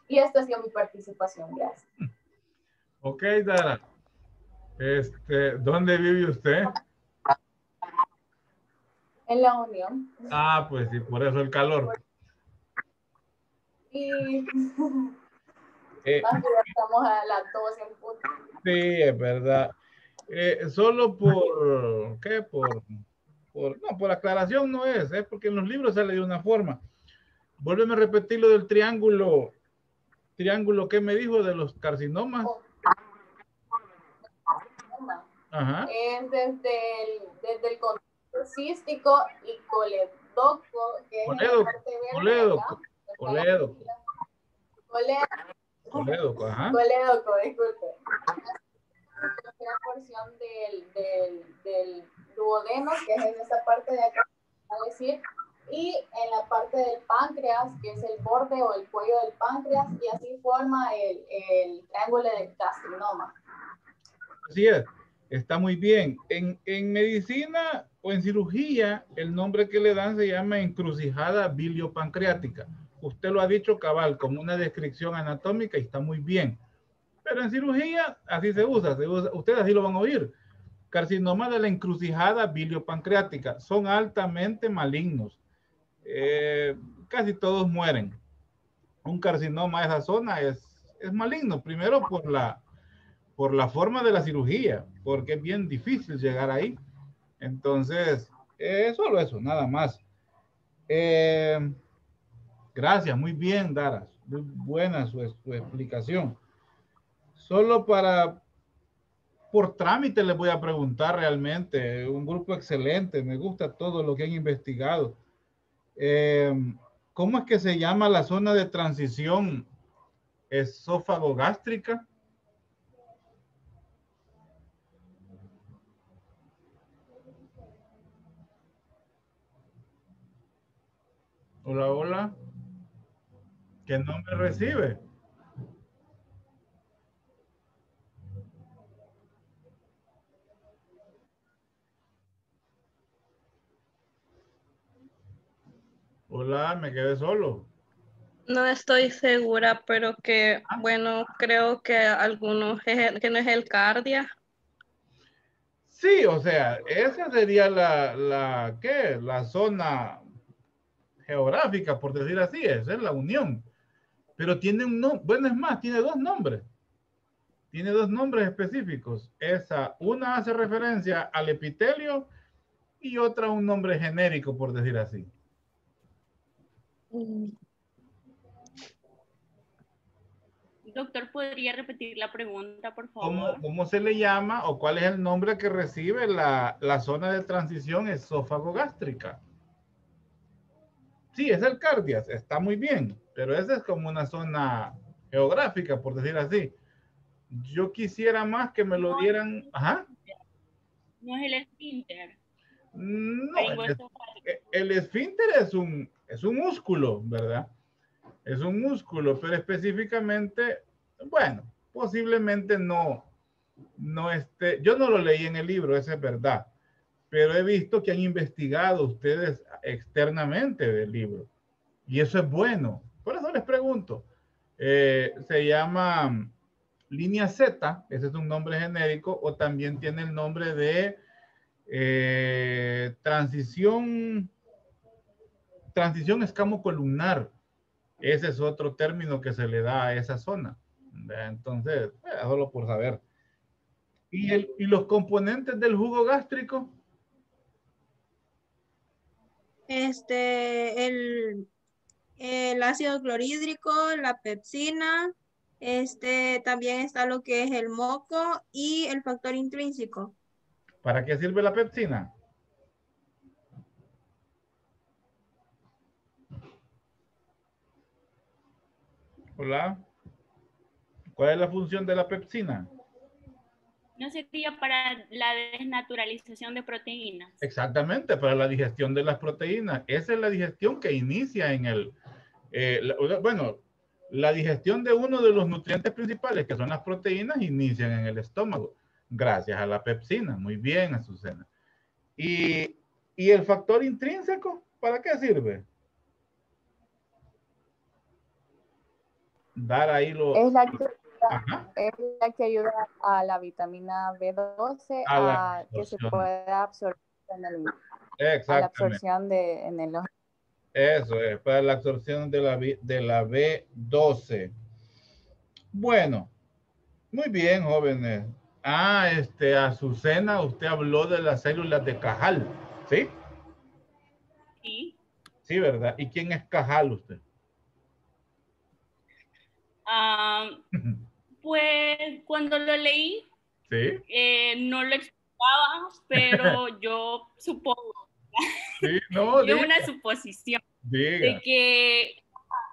S7: Y esta ha sido mi participación, gracias.
S2: Ok, Dara. ¿Dónde vive usted?
S7: En la Unión.
S2: Ah, pues sí, por eso el calor.
S7: Y estamos a las 12 en punto.
S2: Sí, es verdad. Solo ¿qué? No, por aclaración no es porque en los libros sale de una forma. Vuélveme a repetir lo del triángulo. ¿Triángulo qué me dijo de los carcinomas?
S7: Ajá. Es desde el contexto cístico y colédoco, que es la parte verde. Colédoco, ajá. Colédoco, disculpe. La porción del duodeno, que es en esta parte de acá, es decir, y en la parte del páncreas, que es el borde o el cuello del páncreas, y así forma el triángulo del carcinoma.
S2: Así es, está muy bien. En medicina o en cirugía, el nombre que le dan se llama encrucijada biliopancreática. Usted lo ha dicho cabal, como una descripción anatómica, y está muy bien. Pero en cirugía, así se usa. Ustedes así lo van a oír. Carcinoma de la encrucijada biliopancreática. Son altamente malignos. Casi todos mueren. Un carcinoma de esa zona es maligno. Primero por la forma de la cirugía, porque es bien difícil llegar ahí. Entonces, solo eso, nada más. Gracias, muy bien, Dara. Muy buena su explicación. Solo por trámite les voy a preguntar realmente. Un grupo excelente, me gusta todo lo que han investigado. ¿Cómo es que se llama la zona de transición esófago-gástrica? Hola, hola. ¿Qué nombre recibe? Hola, me quedé solo.
S8: No estoy segura, pero bueno, creo que que no es el cardia.
S2: Sí, o sea, esa sería la zona geográfica, por decir así, esa es la unión. Pero tiene bueno, es más, tiene dos nombres. Tiene dos nombres específicos. Una hace referencia al epitelio y otra un nombre genérico, por decir así.
S5: Doctor, ¿podría repetir la pregunta, por favor?
S2: ¿Cómo se le llama o cuál es el nombre que recibe la zona de transición esófago-gástrica? Sí, es el cardias, está muy bien, pero esa es como una zona geográfica, por decir así. Yo quisiera más que me lo dieran... Ajá.
S5: No es el esfínter.
S2: No, el esfínter es un músculo, ¿verdad? Es un músculo, pero específicamente, bueno, posiblemente no esté, yo no lo leí en el libro, eso es verdad, pero he visto que han investigado ustedes externamente del libro, y eso es bueno. Por eso les pregunto, se llama línea Z, ese es un nombre genérico, o también tiene el nombre de transición escamocolumnar. Ese es otro término que se le da a esa zona. Entonces, solo por saber. ¿Y los componentes del jugo gástrico?
S1: El ácido clorhídrico, la pepsina, también está lo que es el moco y el factor intrínseco.
S2: ¿Para qué sirve la pepsina? Hola. ¿Cuál es la función de la pepsina?
S5: ¿No sería para la desnaturalización de proteínas?
S2: Exactamente, para la digestión de las proteínas. Esa es la digestión que inicia en la digestión de uno de los nutrientes principales, que son las proteínas, inician en el estómago, gracias a la pepsina. Muy bien, Azucena. ¿Y el factor intrínseco? ¿Para qué sirve? Dar ahí lo...
S9: Es la que ayuda a la vitamina B12 a que se pueda absorber a la absorción en el ojo.
S2: Eso es, para la absorción de la B12. Bueno, muy bien, jóvenes. Azucena, usted habló de las células de Cajal, ¿sí?
S5: Sí.
S2: Sí, ¿verdad? ¿Y quién es Cajal usted?
S5: Pues cuando lo leí,
S2: ¿sí?
S5: No lo explicaba, pero yo supongo.
S2: Sí, no,
S5: es una suposición.
S2: Diga.
S5: De que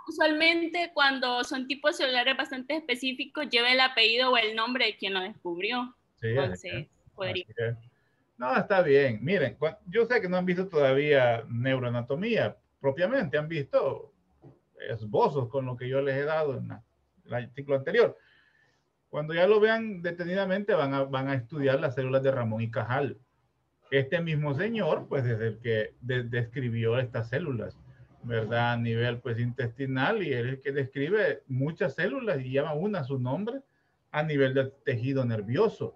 S5: usualmente cuando son tipos celulares bastante específicos, lleva el apellido o el nombre de quien lo descubrió.
S2: Sí,
S5: entonces, podría.
S2: No, está bien. Miren, yo sé que no han visto todavía neuroanatomía propiamente, han visto esbozos con lo que yo les he dado en el artículo anterior. Cuando ya lo vean detenidamente van a estudiar las células de Ramón y Cajal. Este mismo señor, pues, es el que describió estas células, ¿verdad? A nivel, pues, intestinal, y él es el que describe muchas células y llama una a su nombre a nivel del tejido nervioso.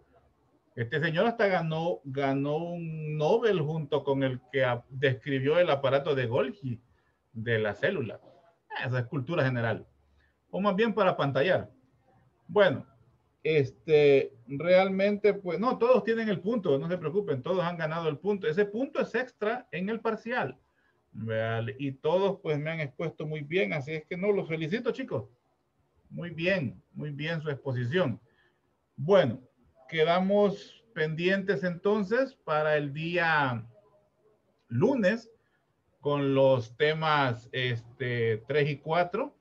S2: Este señor hasta ganó un Nobel junto con el que describió el aparato de Golgi de la célula. Esa es cultura general. O más bien para pantallar. Bueno, realmente, pues, no, todos tienen el punto, no se preocupen, todos han ganado el punto. Ese punto es extra en el parcial. ¿Vale? Y todos, pues, me han expuesto muy bien, así es que no, los felicito, chicos. Muy bien su exposición. Bueno, quedamos pendientes entonces para el día lunes con los temas 3 y 4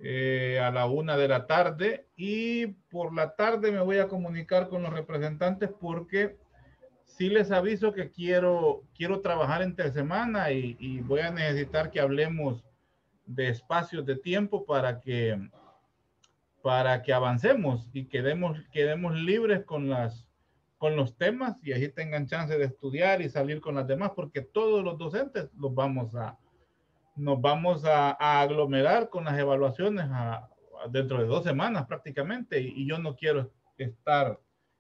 S2: a la 1 de la tarde, y por la tarde me voy a comunicar con los representantes porque sí les aviso que quiero trabajar entre semana y voy a necesitar que hablemos de espacios de tiempo para que avancemos y quedemos libres con los temas, y así tengan chance de estudiar y salir con las demás, porque todos los docentes nos vamos a aglomerar con las evaluaciones dentro de 2 semanas prácticamente, y yo no quiero estar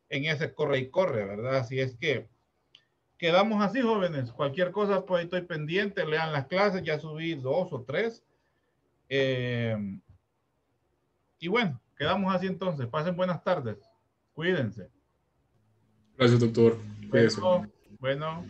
S2: en ese corre y corre, ¿verdad? Así es que quedamos así, jóvenes. Cualquier cosa, pues estoy pendiente, lean las clases, ya subí 2 o 3. Y bueno, quedamos así entonces. Pasen buenas tardes. Cuídense.
S4: Gracias, doctor.
S2: Bueno.